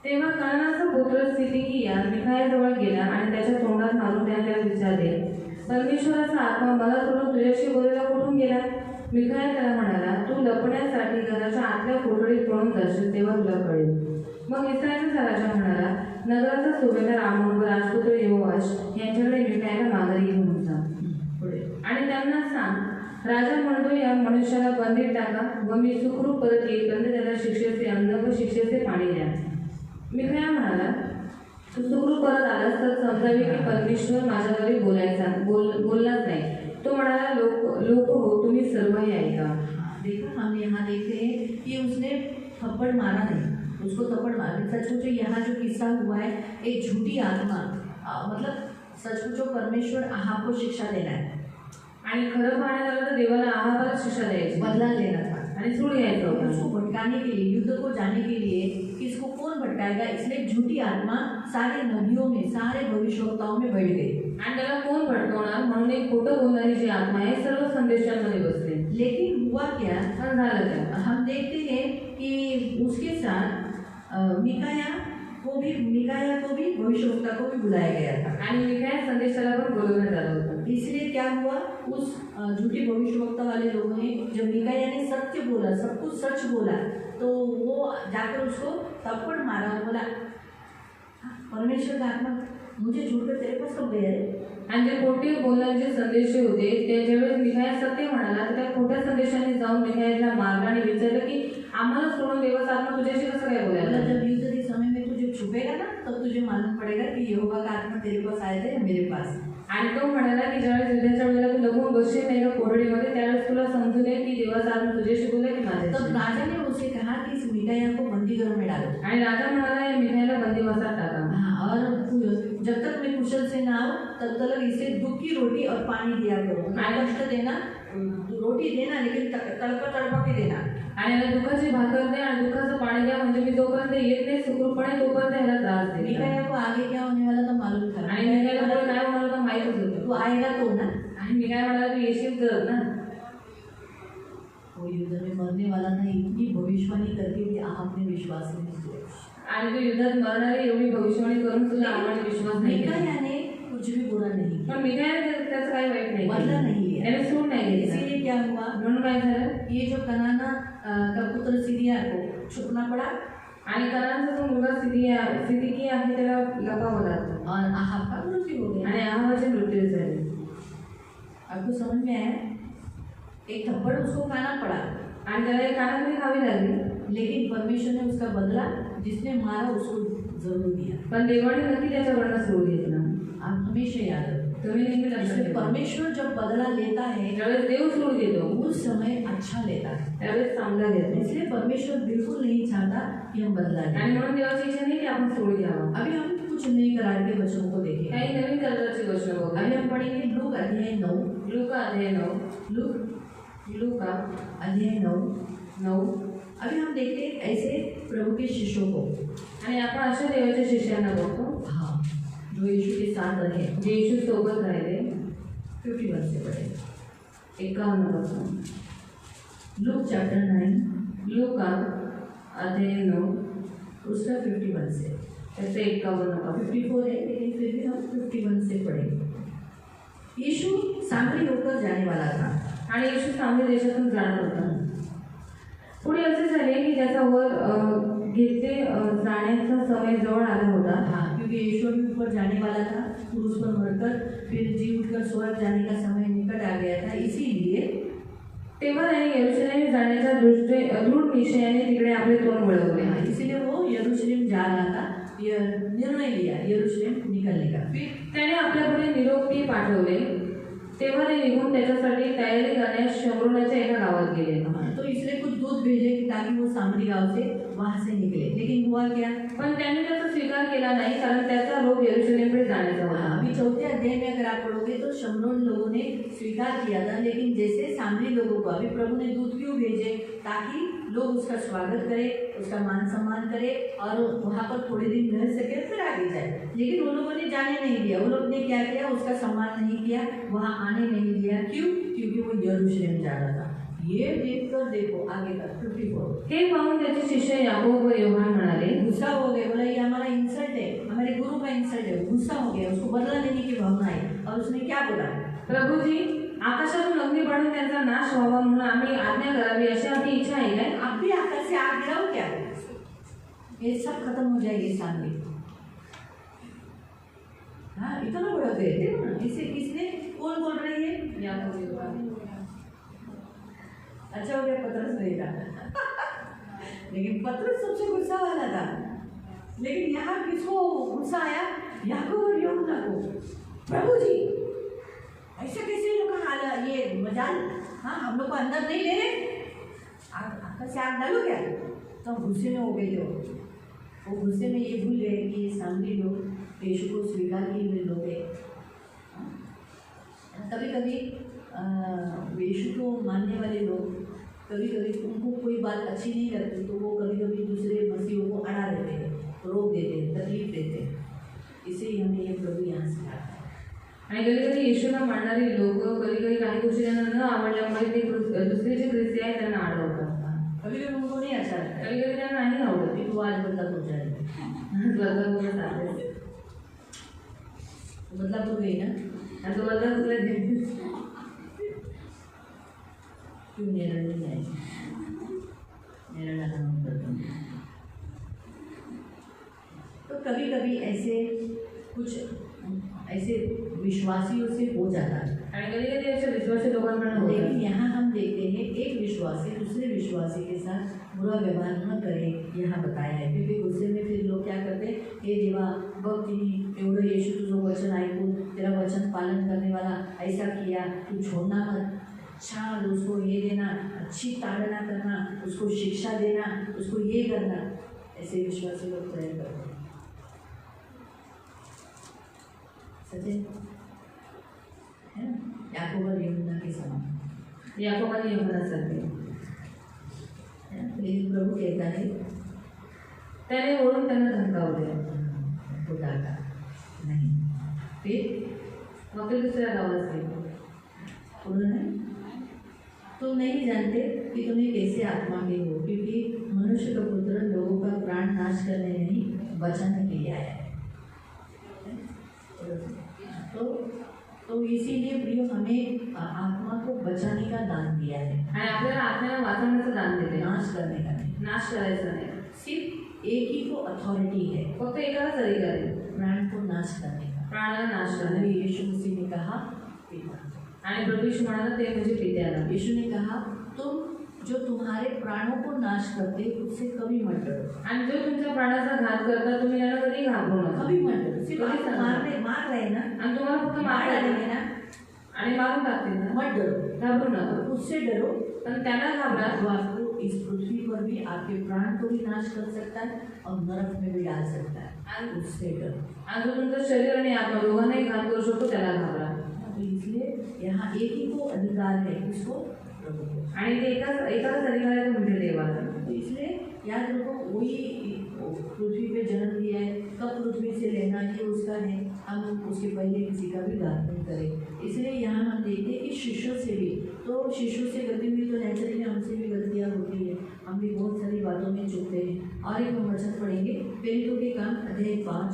B: तेव्हा कानाचा पुत्र सिदकिय्या मिखायाजवळ गेला आणि त्याच्या तोंडात मारून त्याला विचारले, परमेश्वराचा आत्मा मला सोडून तुझ्याशी बोलायला कुठून गेला? मिखाया त्याला म्हणाला, तू लपण्यासाठी घराच्या आतल्या कोठडीत पळून जाशील तेव्हा तुला कळेल। मग इस्रायलचा राजा म्हणाला, नगराचा सुभेदार आमोन व राजपुत्र योआश यांच्याकडे मिखायाला माघारी घेऊन जा आणि त्यांना सांग, राजा म्हणतो या मनुष्याला बंदीत टाका व मी सुखरूप परत येईपर्यंत त्याला शिक्षेचे अन्न व शिक्षेचे पाणी द्या। मिखाया म्हणाला, तू सुखरूप परत आलास तर समजावे की परमेश्वर माझ्याद्वारे बोललाच नाही। तो म्हणाला, लोक हो तुम्ही सर्व हे ऐका।
A: देखा हम यहाँ देखते हैं कि उसने थप्पड़ मारा नहीं, उसको थप्पड़ मारा। सचमुच यहाँ जो किस्सा हुआ है एक झूठी आत्मा, मतलब सचमुच परमेश्वर आहाब को शिक्षा देना है
B: आणि खरं पाहण्यात आलं तर देवाला आहाबाला शिक्षा द्यायची,
A: बदला लेना था।
B: आणि सूड घ्यायचा होता.
A: उसको भटकाने के लिए, युद्ध को जाने के लिए कि इसको कौन भटकाएगा, इसलिए झूठी आत्मा सारे नबियों में, सारे भविष्यवक्ताओं में बैठ गई.
B: आणि त्याला कोण भटकवणार म्हणून एक खोटं बोलणारी जी आत्मा आहे सर्व संदेशांमध्ये बसते.
A: लेकिन हुआ क्या,
B: झालं काय,
A: हम देखते हैं कि उसके साथ मिकाया को भी भविष्यवक्ता को भी बुलाया गया था.
B: आणि मिकाया संदेशाला पण बोलवण्यात आलं होतं.
A: इसलिए क्या हुआ, उस झूठी भविष्यवक्ता वाले लोगों ने, जब मिकाया ने सत्य बोला, सब कुछ सच बोला, तो वो जाकर उसको थप्पड़ मारा और बोला, परमेश्वर का आत्मा मुझे झूठ पे तेरे पास कब गया है.
B: आणि जे खोटे बोलणारे जे संदेश होते ते ज्यावेळेस मिकाया सत्य म्हणाला तर त्या खोट्या संदेशाने जाऊन मिकायाला मारला आणि विचारलं की आम्हाला सोडून देवाचा आत्मा तुझ्याशी कसं काय बोलायला.
A: जब युद्ध के समय में तुझे छुपेगा ना, तब तुझे मालूम पड़ेगा कि यहोवा का आत्मा तेरे पास आए थे या मेरे पास.
B: आणि तो म्हणाला की ज्यावेळेस युद्धाच्या वेळेला तू लपून बसशील नाही का कोठडीमध्ये, त्यावेळेस तुला समजून येईल की देवाचा आत्मा तुझ्याशी बोलला की माझ्याशी.
A: तब राजा ने उसे कहा कि इस मिकाया को बंदीगृह में डालो.
B: आणि राजा म्हणाला या मिकायाला बंदीवासात टाका.
A: हाँ, और जब तक मैं कुशल से ना आऊँ तब तक इसे दुख की रोटी और पानी दिया करो. कष्ट देना, रोटी देना, लेकिन तड़पा के देना.
B: आणि याला दुःखाची भाकर दे आणि दुःखाचं पाणी द्या, म्हणजे मी जोपर्यंत येत नाही सुखरूपपणे तोपर्यंत ह्याला त्रास दे.
A: मिकाया को आगे क्या होने वाला था मालूम था.
B: आणि मिकायाला पुढे काय होणार होतं माहीतच होतं.
A: तू आएगा तो ना.
B: आणि मिकाया म्हणाला तू येशील तर ना.
A: वो युद्ध में मरने वाला था, इतनी भविष्यवाणी करके भी आपने विश्वास नहीं किया.
B: आणि तो युद्धात मरणारी एवढी भविष्यवाणी करून सुद्धा आम्हाला विश्वास नाही केला.
A: मिकायाने कुछ भी बुरा नहीं किया.
B: पण मिकायाने त्याचं काही वाईट नाही
A: बदला नहीं लिया.
B: त्याने सूड नाही घेतला.
A: इसीलिए क्या हुआ,
B: म्हणून काय झालं,
A: ये जो कनाना का पुत्र सिरिया को छुपना पड़ा
B: आणि कनानचा जो मुलगा सिदिकी आहे त्याला लपावं लागलं
A: और आहाब का मृत्यू हो गया.
B: आणि आहाबाचे मृत्यू झाले.
A: आपको समझ में आया, एक थप्पड़ उसको खाना पड़ा,
B: आणि त्याला एक कानामध्ये खावी लागली.
A: लेकिन परमेश्वर ने उसका बदला, जिसने मारा उसको जरूर दिया.
B: पण देवाने नक्की त्याच्याकडनं सूड घेतला.
A: आप हमेशा याद रखो,
B: तुम्ही नेहमी लक्षात
A: इसलिए
B: ठेवा.
A: परमेश्वर जब बदला लेता है,
B: ज्यावेळेस देव सूड घेतो
A: उस समय अच्छा लेता है.
B: त्यावेळेस चांगला घेतो.
A: इसलिए परमेश्वर बिल्कुल नहीं चाहता कि हम बदला लें.
B: आणि म्हणून देवाची इच्छा नाही की आपण सूड घ्यावा.
A: अभी हम कुछ नए करार के वचनों को देखें.
B: काही नवीन कर्जाची गोष्ट बघू.
A: अभी हम पढ़ेंगे लूक अध्याय 9.
B: लूका अध्याय 9. लूका
A: अध्याय 9.
B: 9.
A: अभी हम देखते हैं ऐसे प्रभु के शिष्यों को.
B: आणि आपण अशा देवाच्या शिष्यांना बघतो
A: हाँ, जो यीशु के साथ रहे,
B: जे येशू सोबत राहिले.
A: 51 से पढ़े.
B: 51 पासून.
A: लूक चैप्टर 9
B: लूका अध्याय 9
A: उसका 51 से.
B: त्याचे 51 पासून.
A: 54 है, लेकिन फिर भी हम 51 से पढ़ेंगे. यीशु सामरी होकर जाने वाला था.
B: आणि येशू सामने देशातून जाणार होता. पुढे असे झाले की त्याचा वर घेतले जाण्याचा समय जवळ आला होता.
A: हाँ, क्योंकि यीशु अभी ऊपर जाने वाला था, क्रूस पर मरकर फिर जी उठकर स्वर्ग जाने का समय निकट आ गया था. इसीलिए
B: तेव्हा त्याने यरूशलेम जाण्याच्या दृढ निश्चयाने तिकडे आपले तोंड वळवले.
A: इसीलिए वो यरूशलेम जा रहा था. यह निर्णय लिया यरूशलेम निकलने का. फिर
B: त्याने आपल्यापुढे निरोपी पाठवले. तेव्हा ते निघून त्याच्यासाठी तयारी करण्यास शमरोनाच्या एका गावात गेले.
A: तो इसलिए कुछ दूत भेजे कि ताकि वो सामरी गांव से वहां से निकले. लेकिन हुआ क्या,
B: पण त्याने त्याचा स्वीकार केला नाही, कारण त्याचा लोभ यरूशलेमकडे जाण्याचा होता.
A: अभी 4 अध्याय में अगर आप पढ़ोगे तो शमरोन लोगों ने स्वीकार किया था, लेकिन जैसे सामरी लोगों को अभी प्रभु ने दूत क्यों भेजे, ताकि लोग उसका स्वागत करें, उसका मान सम्मान करें और वहाँ पर थोड़े दिन रह सके फिर आगे जाए. लेकिन उन लोगों ने जाने नहीं दिया. उन लोगों ने क्या किया, उसका सम्मान नहीं किया, वहाँ आने नहीं दिया. क्यों, क्योंकि वो यरूशलेम जा रहा था. ये देखकर देखो आगे का 54.
B: हे पाहून त्याचे शिष्य याकोब व योहान म्हणाले,
A: गुस्सा हो गए. बोला ये हमारा इंसल्ट है, हमारे गुरु का इंसल्ट है. गुस्सा हो गया, उसको बदला लेने की भावना आई. और उसने क्या बोला,
B: प्रभुजी आकाशातून अग्नी पाडून त्यांचा नाश व्हावा म्हणून आम्ही आज्ञा करावी अशी आपली इच्छा आहे काय.
A: आप भी आकाश से आग गिराओ क्या, ये सब खत्म हो जाएगी सामने. हाँ, इतना बड़ा पेड़ देखो ना. इसे किसने, कौन बोल रही है,
B: याकोब योहान.
A: अच्छा हो गया पतरस नहीं था. लेकिन पतरस सबसे गुस्सा वाला था. लेकिन यहाँ किसको गुस्सा आया, याकूब और यूहन्ना को. प्रभु जी ऐसा कैसे लोग का हाल, ये मजाल, हाँ हम लोग को अंदर नहीं ले रहे, आकाश से आग डालो क्या. तो गुस्से में हो गए. वो गुस्से में ये भूल गए कि ये सामने लोग यीशु को स्वीकार किए हुए लोग हैं. कभी कभी यीशु को मानने वाले लोग कभी कभी उनको कोई बात अच्छी नहीं लगती तो वो कभी कभी दूसरे मसीहों को अड़ा देते हैं, रोक देते हैं, तकलीफ देते हैं। इसीलिए हमें ये प्रभु यहाँ सिखाता है।
B: आणि कधी कधी येशूला मानणारी लोक कधी कधी काही गोष्टी त्यांना न आवडल्यामुळे ते दुसरे जे ख्रिस्ती आहेत त्यांना अडवतात।
A: कभी कभी उनको नहीं अच्छा लगता है,
B: कधी कधी त्यांना नाही आवडत
A: कि तू आज बदलापुर जाएगी,
B: बदलापूरला चालले
A: बदलापुर गई ना,
B: आणि तो बदलापूरला गेली
A: क्यों नेरळ नहीं जाएगी, नेरळ जाना मन करता है। तो कभी कभी ऐसे कुछ ऐसे विश्वासियों से हो जाता है,
B: आणि कधी कधी अशा विश्वासी लोकांकडून होतं।
A: लेकिन यहाँ हम देखते हैं एक विश्वासी दूसरे विश्वासी के साथ बुरा व्यवहार न करे, यहाँ बताया है। क्योंकि गुस्से में फिर लोग क्या करते हैं, हे देवा बघ तिने एवढं येशू तुझं वचन ऐकून तेरा वचन पालन करने वाला ऐसा किया, तू छोड़ना मत, छाड़ उसको ये देना, अच्छी ताड़ना करना, उसको शिक्षा देना, उसको ये करना। ऐसे विश्वासी लोग प्रेयर करते हैं। सच्चे है ना, याकूब और यूहन्ना के समान,
B: याकोब आणि यूहन्नासारखे।
A: लेकिन प्रभु कहता है
B: त्याने ओढून त्यांना धमकावले,
A: उनको डांटा नहीं। फिर
B: मग ते दुसऱ्या गावात गेले।
A: उन्होंने तुम नहीं जानते कि तुम्हें कैसे आत्मा के हो, क्योंकि मनुष्य का पुत्र लोगों का प्राण नाश करने नहीं बचाने के लिए आया है। तो इसीलिए प्रियो हमें आत्मा को बचाने का दान दिया है,
B: आणि आपल्याला आत्म्याला वाचवण्याचं दान दिले,
A: नाश करने का नहीं।
B: नाश करायचा नाही।
A: सिर्फ एक ही को अथॉरिटी है,
B: फक्त एकालाच अधिकार आहे,
A: प्राण को नाश करने का।
B: प्राणाला नाश
A: प्रभु
B: करणे।
A: यीशु मसीह ने कहा पिता,
B: आणि प्रभू यीशु म्हणाला ते म्हणजे पित्याला।
A: यीशु ने कहा तुम जो तुम्हारे प्राणों को नाश करते उससे कभी मत डरो,
B: आणि जो तुमच्या प्राणाचा घात करता तुम्ही त्याला कधी घाबरू नका,
A: कभी मत डरो। सिर्फ
B: कभी
A: आपको मार रहे हैं ना,
B: आणि तुम्हाला फक्त
A: मार
B: मार
A: डालेंगे ना,
B: आणि मारून टाकतील ना,
A: मत डरो,
B: घाबरू नका,
A: उससे डरो
B: पण त्याला घाबरा
A: जो आपको इस पृथ्वी पर भी आपके प्राण को भी नाश कर सकता है और नरक में भी डाल सकता है,
B: आणि
A: उससे डरो।
B: आणि जो तुमचं शरीर आणि आत्मा दोघांनाही घात करू शकतो त्याला घाबरा।
A: तो इसलिए यहाँ एक ही को अधिकार है, उसको प्रभु को।
B: आणि ते एकाच अधिकाराचं म्हणजे देवाला।
A: तो इसलिए याद रखो वही पृथ्वी पे जन्म लिया है, कब पृथ्वी से लेना ही उसका है, हम उसके पहले किसी का भी घात नहीं करें। इसलिए यहाँ हम देखते हैं कि शिष्यों से भी, तो शिष्यों से गलती हुई तो नेचुरली हमसे भी गलतियाँ होती है, हम भी बहुत सारी बातों में चूकते हैं। और एक हम वचन पढ़ेंगे प्रेरितों के काम अध्याय 5,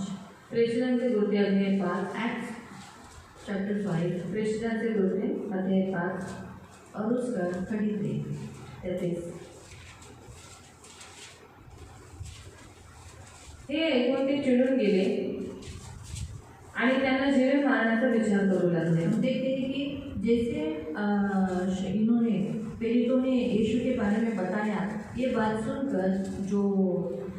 B: प्रेषितांचे कृत्य अध्याय 5,
A: एक्ट चैप्टर 5,
B: प्रेषितांचे कृत्य अध्याय 5
A: और उसका 33।
B: हे ऐकून ते चिडून गेले आणि त्यांना जीवे मारण्याचा विचार करू लागले।
A: हम देखते हैं कि जैसे इन्होंने प्रेरितों ने यीशु के बारे में बताया, ये बात सुनकर जो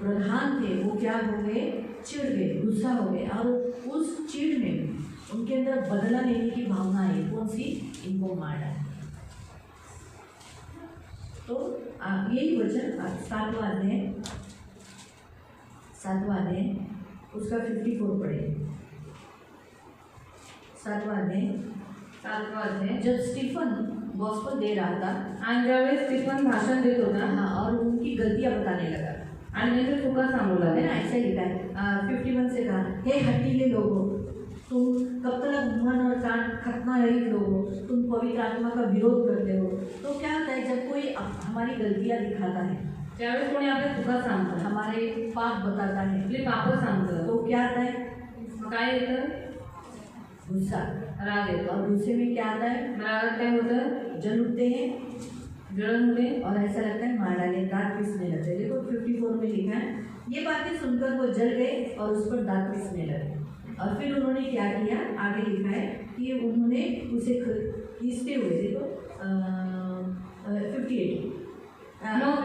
A: प्रधान थे वो क्या हो गए, चिढ़ गए, गुस्सा हो गए, और उस चिढ़ में उनके अंदर बदला लेने की भावना आई। कौन सी? इनको मार डाला। तो यही वचन 7वां अध्याय उसका 54 पढ़े। 7वां अध्याय जब स्टीफन गॉस्पेल दे रहा था,
B: आणि ज्यावेळेस स्टीफन भाषण देत होता,
A: हाँ, और उनकी गलतियां बताने लगा,
B: आणि त्यांच्या चुका सांगू
A: है
B: लागले।
A: ना, ऐसा ही लिखा है 51 से कहा, हे हठीले लोगों, तुम कब तक मन और कान खतना रहित लोगों, तुम पवित्र आत्मा का विरोध करते हो। तो क्या होता है जब कोई हमारी गलतियां दिखाता है,
B: ज्यावेळेस कोणी आपल्या चुका सांगतं,
A: हमारे पाप बताता है,
B: आपली पापं सांगतं,
A: तो क्या आता है?
B: काय येतं?
A: गुस्सा,
B: राग येतो।
A: और गुस्से में क्या आता है?
B: रागात काय होतं?
A: जल उठते हैं
B: जळण होते
A: और ऐसा लगता है मार डाले, दांत पीसने लगते हैं। देखो 54 में लिखा है, ये बातें सुनकर वो जल गए और उस पर दांत पीसने लगे। और फिर उन्होंने क्या किया, आगे लिखा है कि उन्होंने उसे खींचते हुए, देखो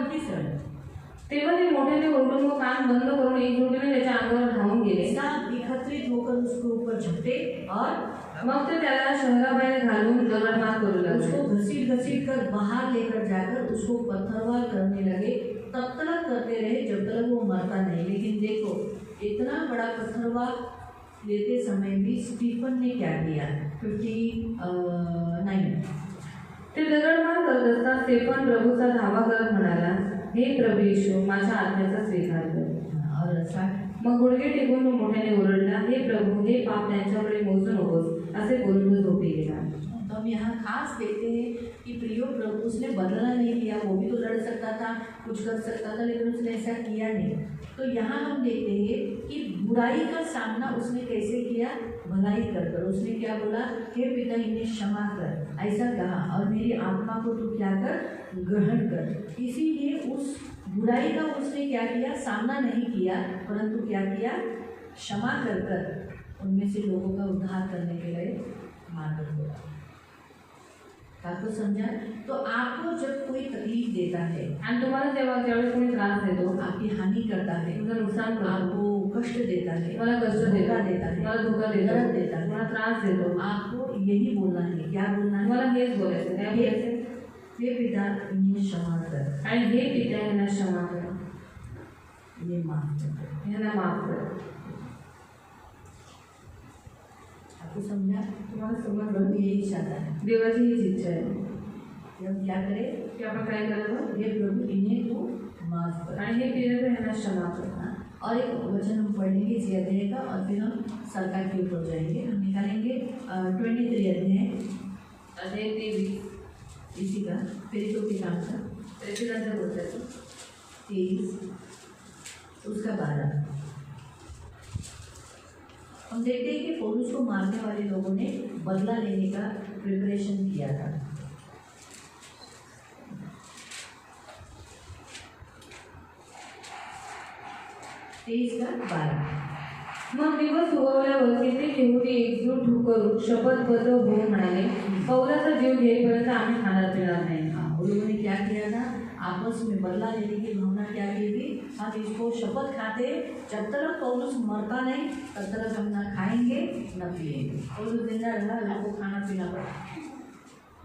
A: 57,
B: तेव्हा ते मोठ्याने ओरडून व कान बंद करून एकजुटीने त्याच्या अंगावर धावून गेले।
A: सब एकत्रित होकर उसके ऊपर झपटे और
B: मग ते त्याला शहराबाहेर घालून दगडमार करू लागले।
A: उसको घसीट घसीट कर बाहर लेकर जाकर उसको पत्थरवार करने लगे। तब तक करते रहे जब तक वो मरता नहीं। लेकिन देखो इतना बड़ा पत्थरवार लेते समय भी स्टीफन ने क्या किया, 59
B: ते दगडमार करत असता स्टेफन प्रभूचा धावा करत म्हणाला, हे प्रभू येशू, माझ्या आज्ञेचा स्वीकार कर.
A: और ऐसा
B: मग गुडघे टेकून तो मोठ्याने ओरडला, हे प्रभू, हे पाप त्यांच्याकडे मोजू नकोस, असे बोलून तो झोपी गेला.
A: तो हम यहाँ खास देखते हैं कि प्रियो प्रभु उसने बदला नहीं लिया, वो भी तो लड़ सकता था, कुछ कर सकता था, लेकिन उसने ऐसा किया नहीं. तो यहाँ हम देखते हैं कि बुराई का सामना उसने कैसे किया, भलाई कर कर. उसने क्या बोला, हे पिता इन्हें क्षमा कर, ऐसा कहा, और मेरी आत्मा को तू क्या कर, ग्रहण कर. इसीलिए उस बुराई का उसने क्या किया, सामना नहीं किया, परंतु क्या किया, क्षमा कर कर उनमें से लोगों का उद्धार करने के लिए मार्ग खोला. आपको समझा. तो आपको जब कोई तकलीफ देता है,
B: आणि तुम्हाला जेव्हा ज्यावेळेस कोणी त्रास देतो,
A: आपकी हानि करता है,
B: तुमचं नुकसान करतो,
A: आपको कष्ट देता है,
B: तुम्हाला कष्ट
A: धोखा
B: देतो,
A: देता है,
B: तुम्हाला धोका देतो,
A: दर्द देता है,
B: तुम्हाला त्रास देतो,
A: आपको यही बोलना है. क्या बोलना है,
B: तुम्हाला हेच बोलायचं. काय बोलायचं?
A: हे पिता इन्हें क्षमा कर,
B: आणि हे पिता यांना क्षमा कर,
A: ये माफ कर.
B: यांना माफ कर.
A: आपको समझा.
B: तुम्हाला समजलं?
A: प्रभु यही चाहता है
B: देवाची हीच इच्छा आहे
A: कि हम क्या करें,
B: की आपण काय करावं,
A: हे प्रभु इन्हें तू माफ कर.
B: आणि हे पिता यांना क्षमा कर.
A: और एक वचन हम पढ़ लेंगे इसी अध्याय का, और फिर हम सरकार के ऊपर जाएंगे. हम निकालेंगे 23 अध्याय
B: अध्याय 23
A: इसी का, प्रेरितों के काम का
B: प्रेषितांच्या पुस्तकाचं
A: 23 उसका 12. हम देखते हैं कि पौलुस को मारने वाले लोगों ने बदला लेने का प्रिपरेशन किया था. तेईस का 12.
B: मग दिवस उगवल्यावर कित्येक यहुदी एकजूट करून शपथबद्ध होऊन म्हणाले, पौलाचा जीव घेईपर्यंत आम्ही खाणार पिणार नाही.
A: वो लोगों ने क्या किया था, आपस में बदला लेने की भावना क्या की थी, हम इसको शपथ खाते, जब तक पौलुस मरता नहीं तब तक हम ना खाएंगे न पिएंगे. पौलुस जिंदा रहा, हमको खाना पीना पड़ा.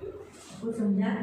A: आपको समझा.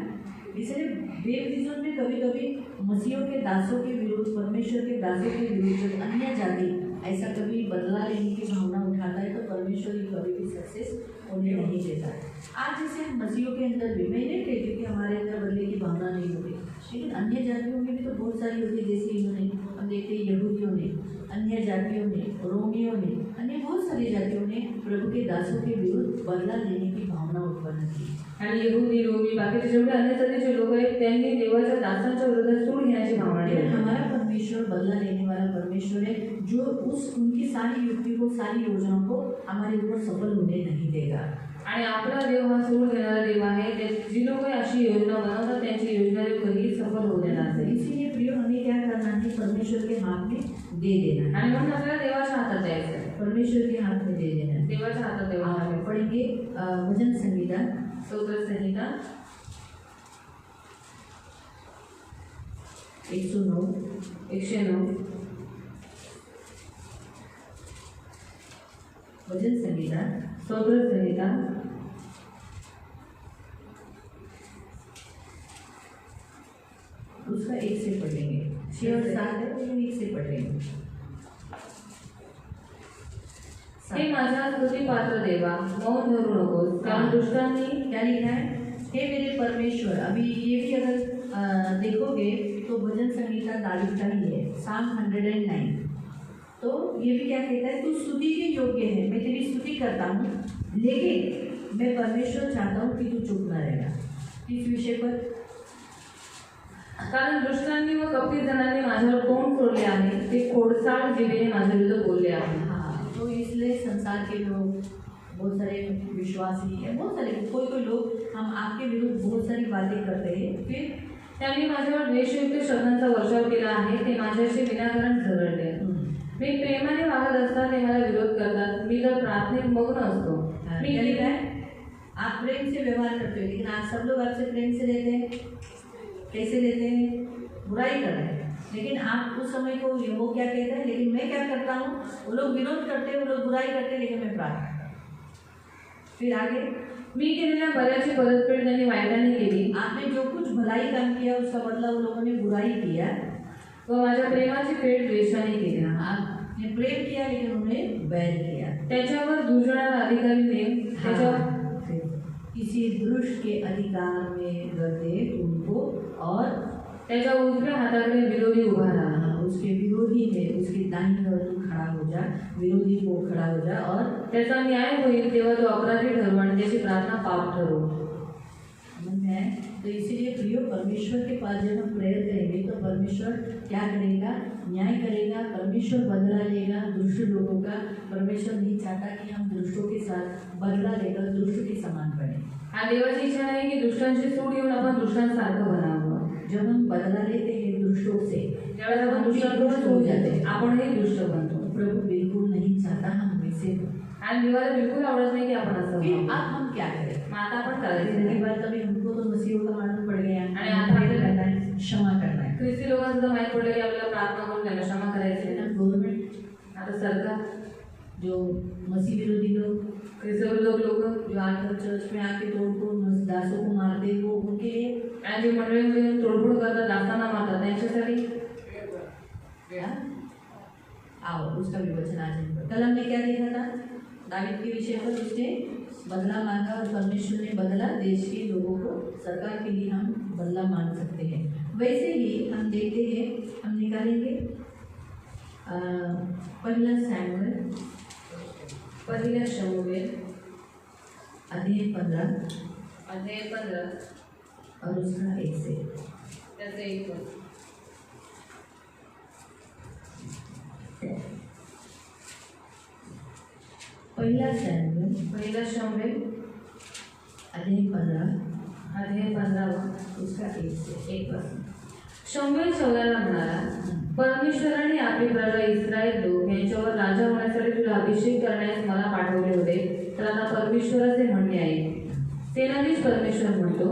A: इसलिए बेवजह में कभी कभी मसीहों के दासों के विरुद्ध, परमेश्वर के दासों के विरुद्ध अन्य जाति ऐसा कभी बदला लेने की भावना उठाता है, तो परमेश्वर ही कभी भी सक्सेस उन्हें नहीं देता है. आज जैसे हम मसीहों के अंदर भी, मैं नहीं कहती कि हमारे अंदर बदले की भावना नहीं होती, लेकिन अन्य जातियों में भी तो बहुत सारी होती है. जैसे इन्होंने, हम देखते हैं यहूदियों ने, अन्य जातियों ने, रोमियों ने, अन्य बहुत सारी जातियों ने प्रभु के दासों के विरुद्ध बदला लेने की भावना उत्पन्न की.
B: आणि यहूदी, रोमी, बाकीचे जेवढे अन्य जातीचे लोक आहेत त्यांनी देवाच्या दासांच्या विरोधात सूड घेण्याची भावना
A: लेकिन
B: ठेवली.
A: हमारा परमेश्वर बदला लेने वाला परमेश्वर है, जो उनकी सारी युक्ति को, सारी योजनाओं को हमारे ऊपर सफल होने नहीं देगा.
B: आणि आपला देव हा सूड घेणारा देव आहे. जी लोक अशी योजना बनवतात त्यांची योजना कधीही सफल होऊ देणार नाही.
A: इसीलिए प्रियो हमें क्या करना है, परमेश्वर के हाथ में दे देना है.
B: आणि म्हणून आपल्याला देवाच्या हातात द्यायचं आहे.
A: परमेश्वर के हाथ में दे देना है.
B: देवाच्या हातात देवाला
A: आप पढ़ेंगे भजन संहिता
B: स्तोत्र संहिता
A: 109 भजन संहिता
B: स्तोत्र संहिता
A: उसका 1 से पढ़ेंगे. 6 और 7 है, लेकिन 1 से पढ़ेंगे.
B: हे माझ्या स्तुती पात्र देवा, मौन धरू नकोस, कारण दुष्टांनी
A: क्या लिखा है, हे मेरे परमेश्वर. अभी ये भी अगर देखोगे तो भजन संहिता दाऊद का ही है, Psalm 109. तो ये भी क्या कहता है, तू स्तुति के योग्य है, मैं तेरी स्तुति करता हूँ, लेकिन मैं परमेश्वर चाहता हूँ कि तू चुप न रहेगा इस विषय पर.
B: कारण दुष्टांनी व कपटी जणांनी माझ्यावर तोंड सोडले आहे, ते खोडसाळ जिभेने माझ्या विरुद्ध बोलले आहे.
A: हाँ, तो इसलिए संसार के लोग, बहुत सारे विश्वासी है, बहुत सारे कोई लोग हम आपके विरुद्ध बहुत सारी बातें करते हैं, फिर
B: त्यांनी माझ्यावर द्वेषयुक्त शब्दांचा वर्षाव केला आहे, ते माझ्याशी विनाकारण झगडले. मी प्रेमाने वागत असता ते मला विरोध करतात. मी तर प्रार्थनेत मग्न असतो. मी
A: क्या लिखा है, आप प्रेम से व्यवहार करते हो, लेकिन आज सब लोग आपसे प्रेम से रहते हैं. कैसे रहते हैं, बुराई कर रहे हैं. लेकिन आप उस समय को वो क्या कहते हैं, लेकिन मैं क्या करता हूँ, वो लोग विरोध करते हैं, वो लोग बुराई करते हैं, लेकिन मैं प्रार्थना करता हूँ. फिर आगे,
B: मी केलेल्या बऱ्याची परतफेड त्यांनी वाईटाने केली.
A: आपने जो कुछ भलाई काम किया उसका बदला वो लोगों ने बुराई किया,
B: व माझ्या प्रेमाची फेड द्वेषाने केली.
A: आपने प्रेम किया लेकिन उन्हें बैर किया.
B: त्याच्यावर दुजणारा अधिकारी नेम, त्याच्यावर
A: किसी दुष्ट के अधिकार में रखे उनको और
B: त्याच्या उजव्या हाताकडे विरोधी उभा राहा,
A: उसके विरोधी में उसके दाहिने ओर तू खड़ा हो जा, विरोधी को खड़ा हो जा और
B: त्याचा न्याय होईल तेव्हा तो अपराधी ठरवू आणि त्याची प्रार्थना पाप ठरवू।
A: समझ में आए? तो इसीलिए प्रियो परमेश्वर के पास जब हम प्रेयर करेंगे तो परमेश्वर क्या करेगा? न्याय करेगा, परमेश्वर बदला लेगा दुष्ट लोगों का। परमेश्वर नहीं चाहता कि हम दुष्टों के साथ बदला लेकर दुष्ट के समान बने।
B: हा देवाची इच्छा नाही की दुष्टांची सूड येऊन आपण दुष्टांसारखं बनावं।
A: जब हम बदला लेते हैं दुष्टों से,
B: ज्यावेळेस आपण दुष्टांकडून सूड जाते आपणही दुष्ट बनतो।
A: प्रभु बिल्कुल नहीं चाहता हम वैसे हो।
B: आणि देवाला बिलकुल आवडत नाही की आपण असं
A: फिर
B: व्हावं।
A: अब हम क्या करें?
B: मग आता आपण
A: जिंदगी
B: करायचं
A: भर कभी हमको तो मसीहों का मालूम पड़ गया
B: आणि आता
A: प्रेयर करना है, क्षमा करना है।
B: ख्रिस्ती लोकांचं माहीत पडलं की आपल्याला प्रार्थना करून त्यांना क्षमा करायची आहे।
A: गवर्नमेंट,
B: आता सरकार,
A: जो मसीह विरोधी लोग,
B: ख्रिस्त विरोधक लोक
A: जो आजकल चर्च में आके तोड़फोड़ दासों को मारते, वो उनके लिए
B: आणि जी मंडळीमध्ये येऊन तोडफोड करतात, दास्ताना मारतात, त्यांच्यासाठी
A: आओ उसका भी वचन आज कल हमने क्या देखा था? दावीद के विषय पर उसने बदला मांगा और परमेश्वर ने बदला। देश के लोगों को, सरकार के लिए हम बदला मांग सकते हैं। वैसे ही हम देखते हैं, हम निकालेंगे पहला सैमुएल अध्याय 15 और उसका 1 से
B: त्याचं एक
A: पहिला सैमुएल अध्याय 15 उसका 1 से 1 पासून।
B: शमूएल शौलाला म्हणाला, परमेश्वराने आपली प्रजा इस्रायल लोक यांच्यावर राजा होण्यासाठी तुला अभिषेक करण्यास मला पाठवले होते, तर आता परमेश्वराचे म्हणणे आहे। सेनाधीश परमेश्वर म्हणतो,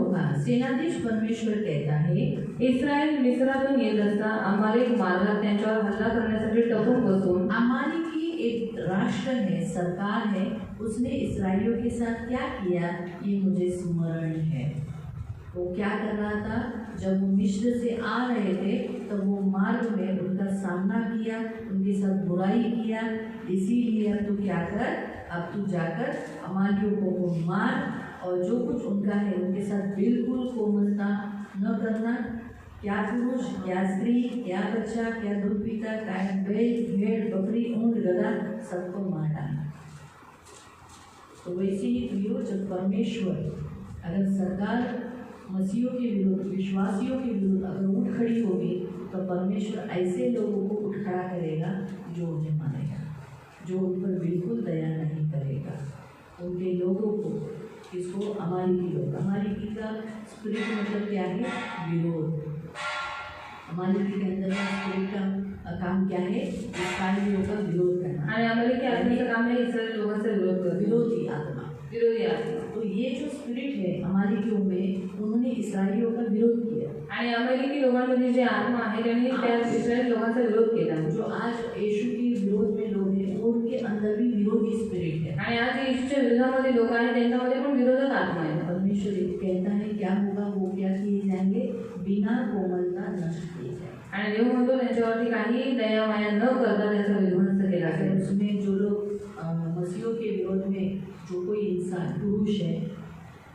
A: सेनाधीश परमेश्वर कहता है,
B: इस्रायल मिस्रातून येत असता अमालेक मार्गात त्यांच्यावर हल्ला करण्यासाठी टपून बसून
A: अमालेक की एक राष्ट्र है, सरकार है, उसने इस्राएलियों के साथ क्या किया ये मुझे स्मरण है। वो क्या कर रहा था? जब वो मिस्र से आ रहे थे तो वो मार्ग में उनका सामना किया, उनके साथ बुराई किया। इसीलिए अब तू क्या कर, अब तू जाकर अमालियों को मार और जो कुछ उनका है उनके साथ बिल्कुल कोमलता न करना। क्या पुरुष, क्या स्त्री, क्या बच्चा, क्या दूध पीता, क्या बैल, भेड़, बकरी, ऊँट, गधा, सबको मार डालना। तो वैसे ही प्रियो, जब परमेश्वर, अगर सरकार मसीहों के विरुद्ध, विश्वासियों के विरुद्ध अगर उठ खड़ी होगी तो परमेश्वर ऐसे लोगों को उठ खड़ा करेगा जो उन्हें मानेगा, जो उन पर बिल्कुल दया नहीं करेगा। उनके लोगों को, किसको? अमालेकी लोग। अमालेकी का स्पिरिट मतलब क्या है? विरोध। अमालेकी के अंदर का स्पिरिट का काम क्या है? इस्राएलियों का विरोध करना।
B: आणि अमालेकी आत्मेचं काम है इस्रायल लोकांचा विरोध करणे,
A: विरोधी आत्मा।
B: तो
A: ये जो स्पिरिट है अमालेकियों में, उन्होंने इस्राएलियों का विरोध किया।
B: आणि अमालेकी लोकांमध्ये जे आत्मा आहे त्यांनी त्या इस्रायल लोकांचा विरोध केला।
A: जो आज यीशु के विरोध में लोग हैं, उनके अंदर भी विरोधी स्पिरिट है।
B: आणि आज येशूच्या विरोधामध्ये लोक आहेत, त्यांच्यामध्ये पण विरोधक आत्मा आहे।
A: परमेश्वर कहता है क्या होगा? वो क्या किए जाएंगे? बिना कोमलता नष्ट किए जाएंगे।
B: आणि देव म्हणतो त्यांच्यावरती काही दया माया न करता त्यांचा विध्वंस केला जाईल।
A: उसमें जो लोग मसीहों के विरोध में, जो कोई इंसान, पुरुष है,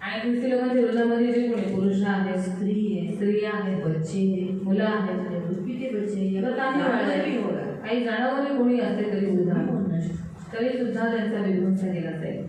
B: आणि ख्रिस्ती लोकांच्या विरोधामध्ये जे कोणी पुरुष आहेत, स्त्रिया आहेत,
A: बच्चे हैं,
B: मुलं आहेत,
A: पीते बच्चे हैं,
B: तर तांदूळ वाढले
A: भी होगा,
B: काही जनावरे कोणी असते तरी सुद्धा त्यांचा विध्वंस केला जाईल।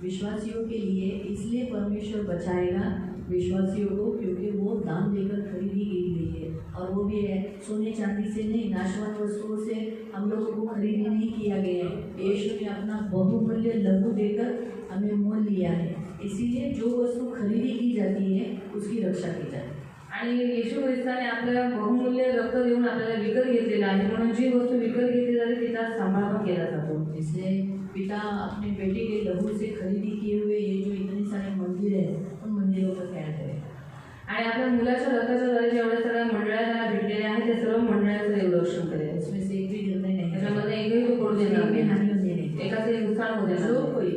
A: विश्वासियों के लिए इसलिए परमेश्वर बचाएगा विश्वासियों को, क्योंकि वो दाम देकर खरीदी गई है। और वो भी है सोने चांदी से नहीं, नाशवान वस्तुओं से हम लोगों को खरीदी नहीं किया गया है। यीशु ने अपना बहुमूल्य लहू देकर हमें मोल लिया है। इसीलिए जो वस्तु खरीदी की जाती है उसकी रक्षा की जाती है।
B: आणि येशू ख्रिस्ताने आपल्याला बहुमूल्य रक्त देऊन आपल्याला विकत घेतलेलं आहे, म्हणून जी वस्तू विकत घेतली जाते तिचा सांभाळ पण केला जातो।
A: इसलिए पिता अपने बेटे के लहू से खरीदी किए हुए ये जो इतने सारे मंदिर है, उन मंदिरों का क्या करेगा?
B: आणि आपल्या मुलाच्या रक्ताच्या द्वारे जेवढ्या सगळ्या मंडळ्या त्यांना भेटलेल्या आहेत त्या सर्व मंडळाचं देवरक्षण करेल।
A: उसमें से एक भी निर्णय नहीं,
B: त्याच्यामध्ये एकही तो पडू देणार
A: हानि
B: नाही,
A: होने नहीं,
B: एकाचे नुकसान होऊ देणार
A: जो
B: नाही।
A: कोई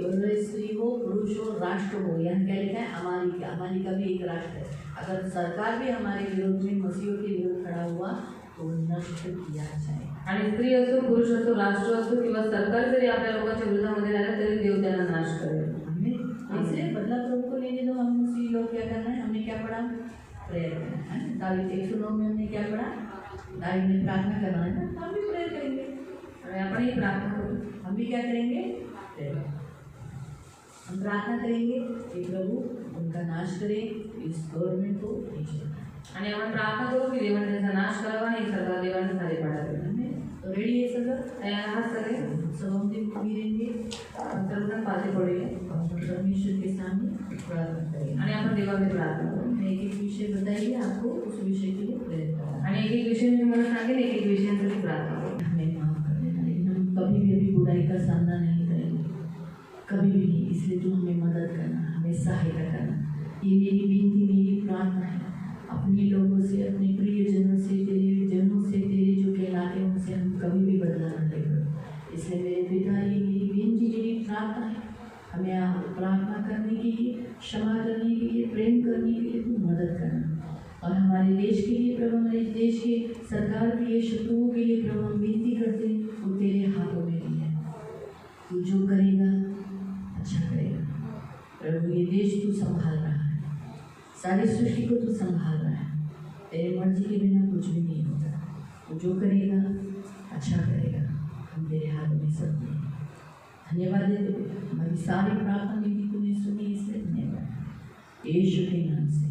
A: स्त्री हो, पुरुष हो, राष्ट्र हो, यहाँ क्या लिखा है? अमालिका। अमालिका भी एक राष्ट्र है। अगर सरकार भी हमारे विरोध में, मसीहों के विरोध खड़ा हुआ तो नष्ट किया जाए।
B: आणि स्त्री असो, पुरुष असो, राष्ट्र असो किंवा सरकार जरी आपल्या लोकांच्या विरोधामध्ये राहिलं तरी देव त्यांना नाश करेल।
A: पढ़ा? प्रेयर करना है ना। दावीद 109 में हमने क्या पढ़ा? दावीद ने प्रार्थना करना है ना, हम भी प्रेयर करेंगे। और अपनी ही प्रार्थना करो, हम भी क्या करेंगे? प्रेयर। हम प्रार्थना करेंगे कि प्रभु उनका नाश करे, इस गवर्नमेंट को नीचे।
B: आणि आपण प्रार्थना करू की देवाने त्याचा नाश करावा आणि सर्व देवाने सारे पाडावे.
A: तो रेडी है सगळं?
B: तयार आहात सगळे?
A: सब हम दिन मिलेंगे,
B: सर्वजण पाठी पडूया
A: परमेश्वर के सामने प्रार्थना करेंगे।
B: आणि आपण देवाकडे प्रार्थना करू.
A: मैं एक एक विषय बताइए आपको, उस विषय के लिए प्रेयर करना।
B: आणि एक एक विषय मी तुम्हाला सांगेन, एक एक विषयांसाठी प्रार्थना करू.
A: हमें माफ कर देना, लेकिन हम कभी भी अभी बुराई का सामना नहीं करेंगे, कभी भी नहीं। इसलिए तू हमें मदद करना, हमें सहायता करना। ये मेरी विनती, मेरी प्रार्थना है। अपने लोगों से, अपने प्रियजनों से, तेरे जनों से, तेरे जो कहलाते हैं उनसे हम कभी भी बदला न लेकर। इसलिए मेरे पिता, ये मेरी विनती, मेरी प्रार्थना है। हमें आप प्रार्थना करने के लिए, क्षमा करने के लिए, प्रेम करने के लिए तू मदद करना। और हमारे देश के लिए प्रभु, हमारे देश के सरकार के लिए, शत्रुओं के लिए प्रभु हम विनती करते हैं, वो तेरे हाथों में भी है। तू जो करेगा अच्छा करेगा प्रभु। ये देश तू संभाल रहा है, सारी सृष्टि को तू संभाल रहा है। तेरे मर्जी के बिना कुछ भी नहीं होता। तू जो करेगा अच्छा करेगा। हम तेरे हाथों में सब हैं। धन्यवाद देते हुए हमारी सारी प्रार्थना विधि तूने सुनी, इसलिए धन्यवाद। यीशु के नाम से।